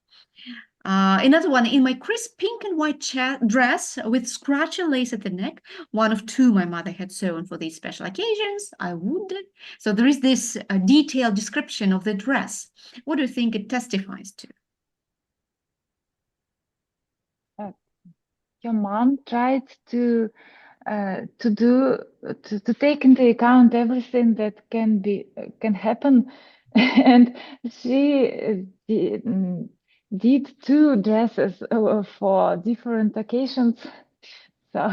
Another one, in my crisp pink and white dress with scratchy lace at the neck, one of two my mother had sewn for these special occasions, I would. So there is this detailed description of the dress. What do you think it testifies to? Your mom tried to take into account everything that can happen, and she did two dresses for different occasions. So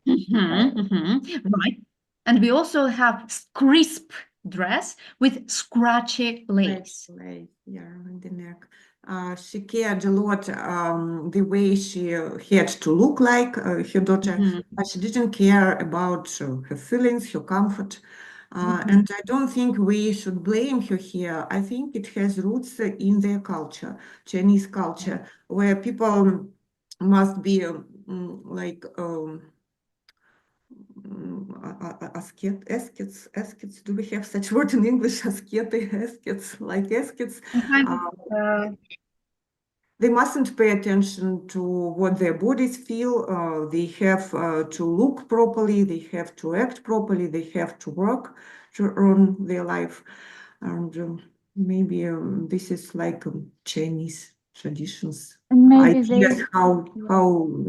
Right. And we also have crisp dress with scratchy lace. Yeah, around the neck. She cared a lot the way she had to look like her daughter, but she didn't care about her feelings, her comfort. And I don't think we should blame her here. I think it has roots in their culture, Chinese culture, where people must be like ascets. Do we have such word in English? Ascets, like ascets. They mustn't pay attention to what their bodies feel. They have to look properly. They have to act properly. They have to work to earn their life. And maybe this is like Chinese traditions. and maybe Ideas how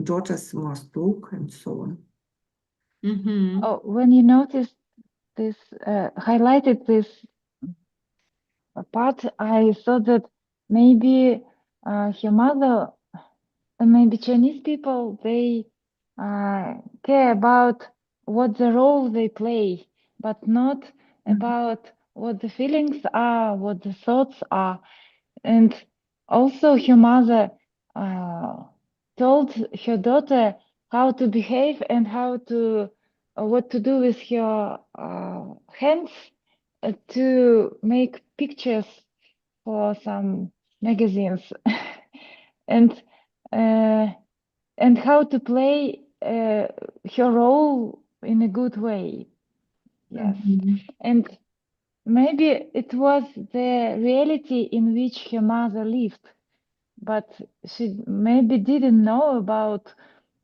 daughters must look and so on. Oh, when you noticed this, highlighted this part, I thought that maybe her mother and maybe Chinese people, they care about what the role they play, but not about what the feelings are, what the thoughts are. And also her mother told her daughter how to behave and how to what to do with her hands to make pictures for some magazines and how to play her role in a good way. Yes. And maybe it was the reality in which her mother lived, but she maybe didn't know about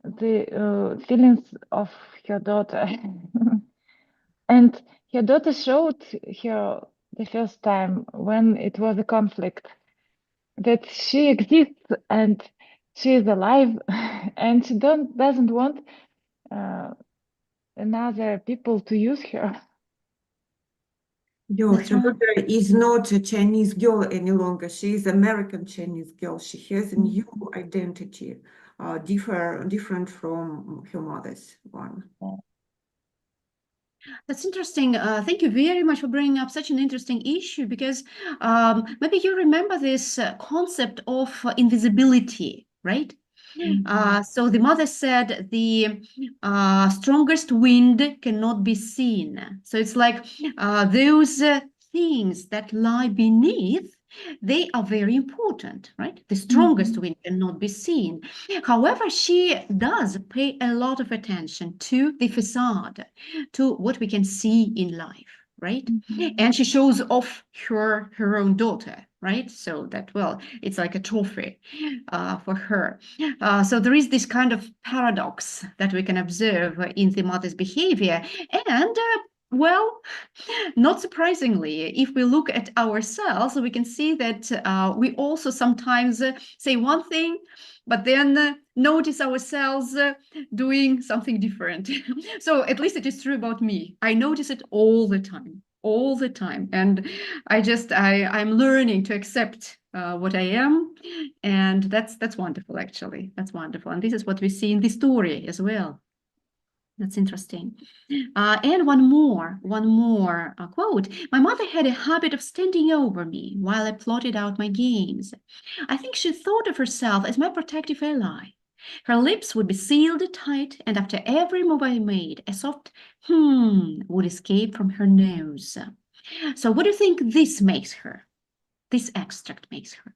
the feelings of her daughter. And her daughter showed her the first time when it was a conflict that she exists and she is alive and she doesn't want another people to use her. Your daughter is not a Chinese girl any longer. She is American Chinese girl. She has a new identity, different from her mother's one. That's interesting. Thank you very much for bringing up such an interesting issue, because maybe you remember this concept of invisibility, right? So the mother said the strongest wind cannot be seen. So it's like those things that lie beneath, they are very important, right? The strongest wind cannot be seen. However, she does pay a lot of attention to the facade, to what we can see in life, right? And she shows off her own daughter, right? So that, well, it's like a trophy for her. So there is this kind of paradox that we can observe in the mother's behavior. And well, not surprisingly, if we look at ourselves, we can see that we also sometimes say one thing, but then notice ourselves doing something different. So at least it is true about me. I notice it all the time. And I'm learning to accept what I am, and that's wonderful. Actually, that's wonderful, and this is what we see in the story as well. That's interesting. And one more quote. My mother had a habit of standing over me while I plotted out my games. I think she thought of herself as my protective ally. Her lips would be sealed tight, and after every move I made, a soft would escape from her nose. So what do you think this makes her? This extract makes her?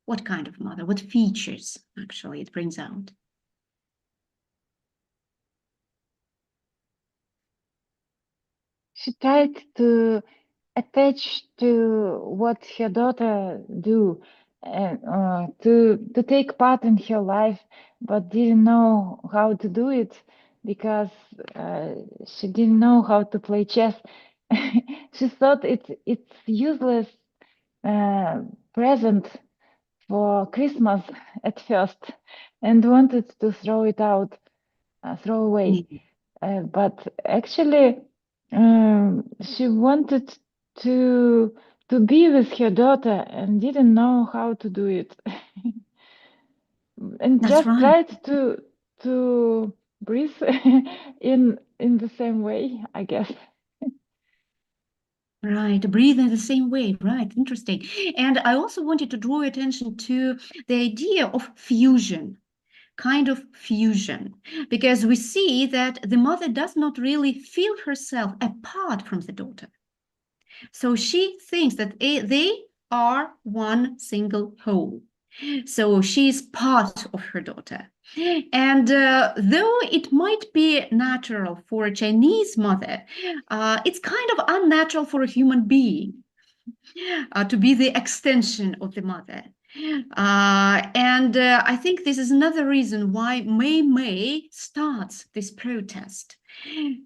What kind of mother? What features, actually, it brings out? She tried to attach to what her daughter do, and to take part in her life, but didn't know how to do it because she didn't know how to play chess. She thought it's useless present for Christmas at first, and wanted to throw it out, throw away. But actually, she wanted to be with her daughter and didn't know how to do it, and That's just right. tried to breathe in the same way, I guess. Right, breathe in the same way, right, interesting. And I also wanted to draw your attention to the idea of fusion, kind of fusion, because we see that the mother does not really feel herself apart from the daughter. So she thinks that they are one single whole. So she is part of her daughter. And though it might be natural for a Chinese mother, it's kind of unnatural for a human being to be the extension of the mother. And I think this is another reason why May starts this protest.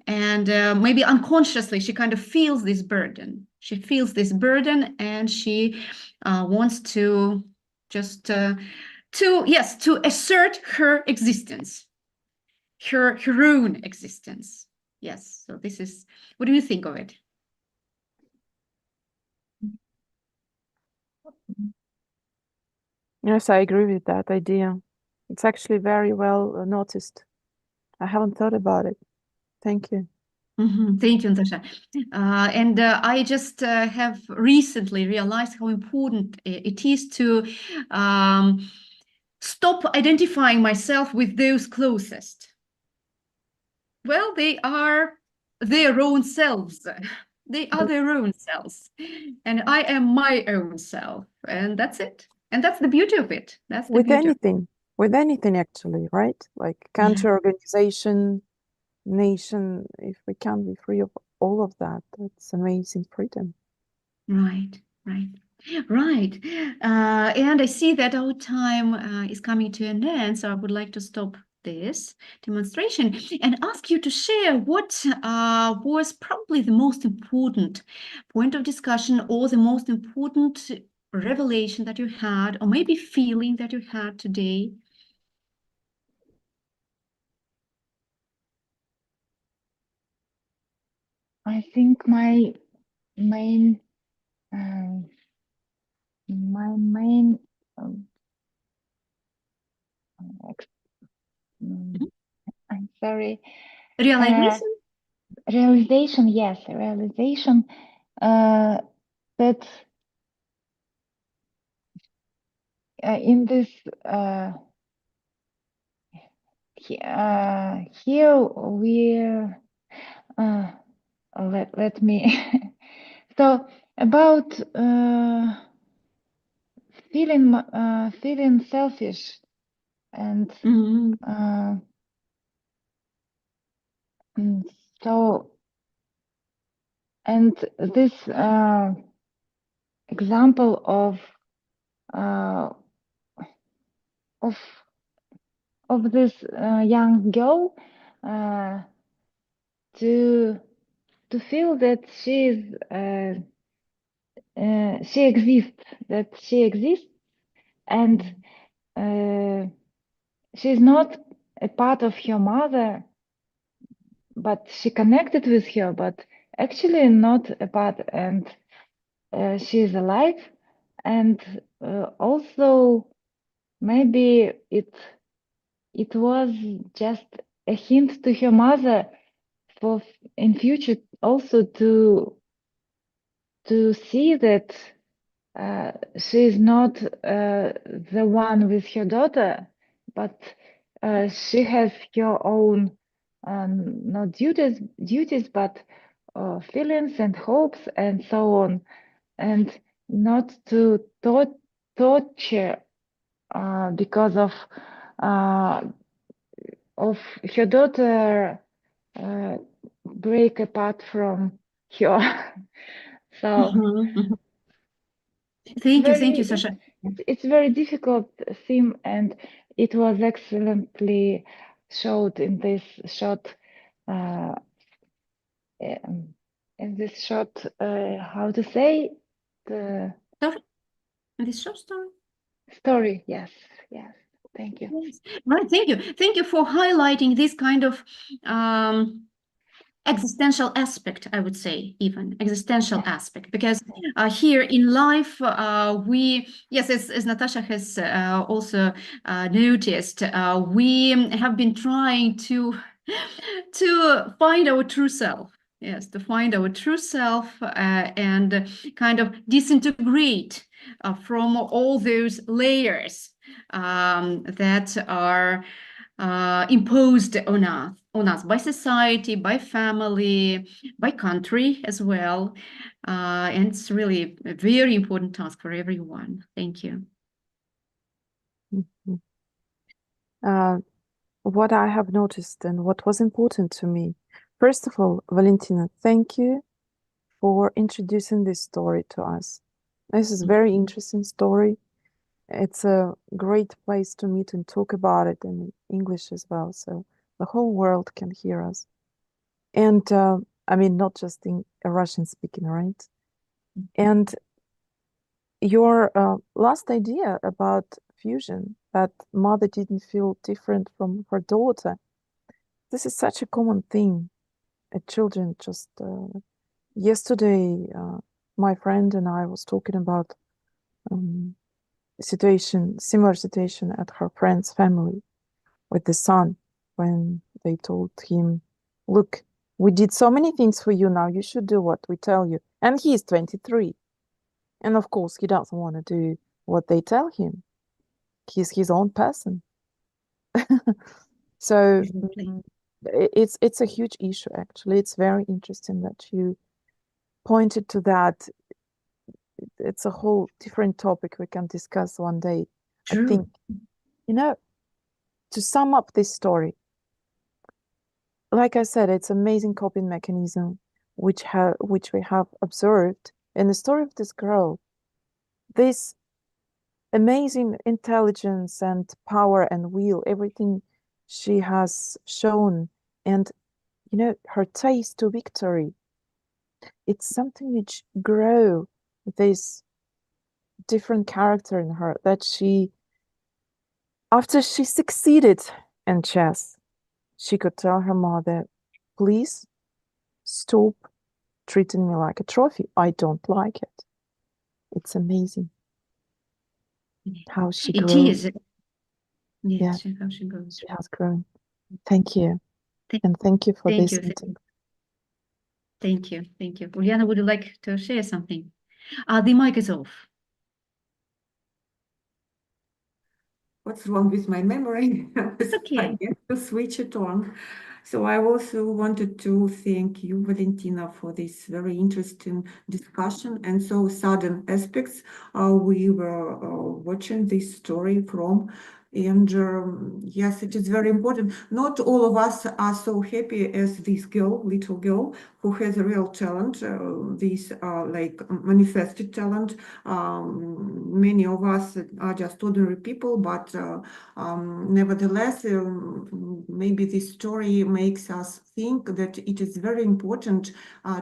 And maybe unconsciously, she kind of feels this burden. She feels this burden, and she wants to just to assert her existence, her own existence. Yes. So this is. What do you think of it? Yes, I agree with that idea. It's actually very well noticed. I haven't thought about it. Thank you. Thank you, Natasha. And I just have recently realized how important it is to stop identifying myself with those closest. Well, they are their own selves. They are their own selves. And I am my own self. And that's it. And that's the beauty of it. That's the With beauty. with anything actually, right? Like country, organization, nation, if we can be free of all of that, that's amazing freedom. Right. And I see that our time is coming to an end, so I would like to stop this demonstration and ask you to share what was probably the most important point of discussion or the most important revelation that you had, or maybe feeling that you had today. I think my main I'm sorry. Realization? Realization, yes, realization that in this here we're let me so about feeling selfish and so and this example of this young girl to feel that she exists, and she's not a part of her mother, but she connected with her, but actually not a part, and she is alive, and also maybe it was just a hint to her mother for in future also to see that she is not the one with her daughter, but she has her own not duties, but feelings and hopes and so on, and not to torture because of her daughter break apart from her. So Thank you, Sasha. it's very difficult theme, and it was excellently showed in this short how to say the This short story. story. Yes, thank you. Yes. Right, thank you for highlighting this kind of existential aspect, I would say, even existential aspect, because here in life we, yes, as Natasha has also noticed, we have been trying to find our true self. Yes, to find our true self and kind of disintegrate from all those layers that are imposed on us by society, by family, by country as well. And it's really a very important task for everyone. Thank you. What I have noticed and what was important to me, first of all, Valentina, thank you for introducing this story to us. This is a very interesting story. It's a great place to meet and talk about it in English as well, so the whole world can hear us. And I mean, not just in Russian speaking, right? And your last idea about fusion, that mother didn't feel different from her daughter, this is such a common thing at children. Just yesterday, my friend and I was talking about similar situation at her friend's family with the son, when they told him, look, we did so many things for you, now you should do what we tell you. And he's 23. And of course, he doesn't want to do what they tell him. He's his own person. So it's a huge issue, actually. It's very interesting that you pointed to that. It's a whole different topic we can discuss one day. True. I think, to sum up this story, like I said, it's amazing coping mechanism which we have observed in the story of this girl. This amazing intelligence and power and will, everything she has shown, and her taste to victory, it's something which grow this different character in her, that she, after she succeeded in chess, she could tell her mother, please stop treating me like a trophy. I don't like it. It's amazing how she It grows. is. Yes, how she grows. She has grown. Thank you. And thank you for this meeting. Thank you. Uliana, would you like to share something? The mic is off. What's wrong with my memory? It's okay. I get to switch it on. So I also wanted to thank you, Valentina, for this very interesting discussion and so sudden aspects we were watching this story from. And yes, it is very important. Not all of us are so happy as this girl, little girl, who has a real talent, this like manifested talent. Many of us are just ordinary people, but nevertheless, maybe this story makes us think that it is very important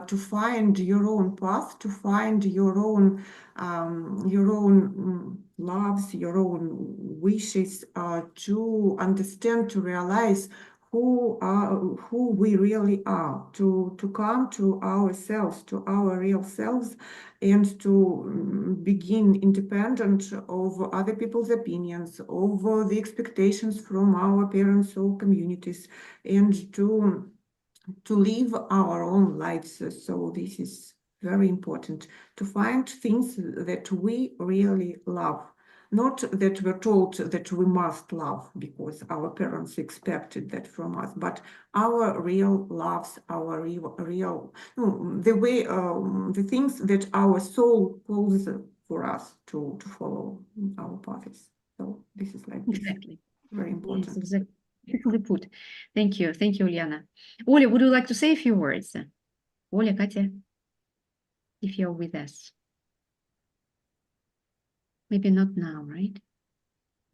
to find your own path, to find your own loves, your own wishes, to understand, to realize who we really are, to come to ourselves, to our real selves, and to begin independent of other people's opinions, of the expectations from our parents or communities, and to live our own lives. So this is very important, to find things that we really love. Not that we're told that we must love because our parents expected that from us, but our real loves, our the way, the things that our soul calls for us to follow our paths. So this is like Exactly. very important. Yes, exactly. Beautifully put. Thank you. Thank you, Uliana. Oля, would you like to say a few words? Oля, Katya, if you're with us. Maybe not now, right?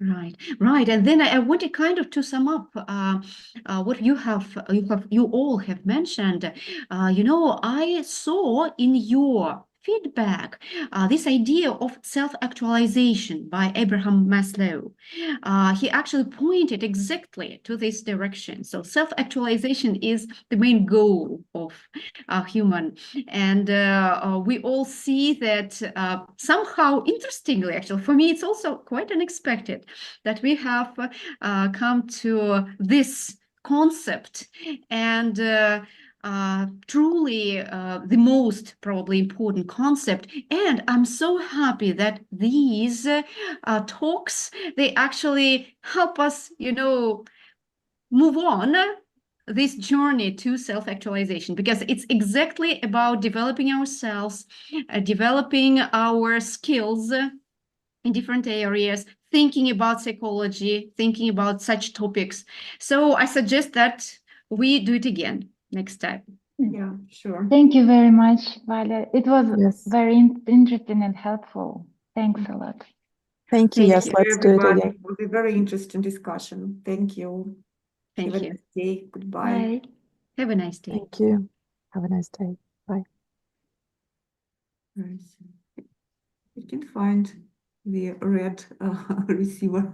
Right. And then I wanted kind of to sum up what you all have mentioned. I saw in your feedback this idea of self-actualization by Abraham Maslow. He actually pointed exactly to this direction. So self-actualization is the main goal of human. And we all see that somehow, interestingly, actually, for me, it's also quite unexpected that we have come to this concept, and truly the most probably important concept. And I'm so happy that these talks, they actually help us, move on this journey to self-actualization, because it's exactly about developing ourselves, developing our skills in different areas, thinking about psychology, thinking about such topics. So I suggest that we do it again next time. Yeah, sure. Thank you very much, Valia. It was Yes. very interesting and helpful. Thanks a lot. Thank you. Thank Yes, you, let's do it Everybody, again. it was a very interesting discussion. Thank you. Thank Have a you. nice day. Goodbye. Bye. Have a nice day. Thank you. Have a nice day. Bye. I didn't find the red receiver.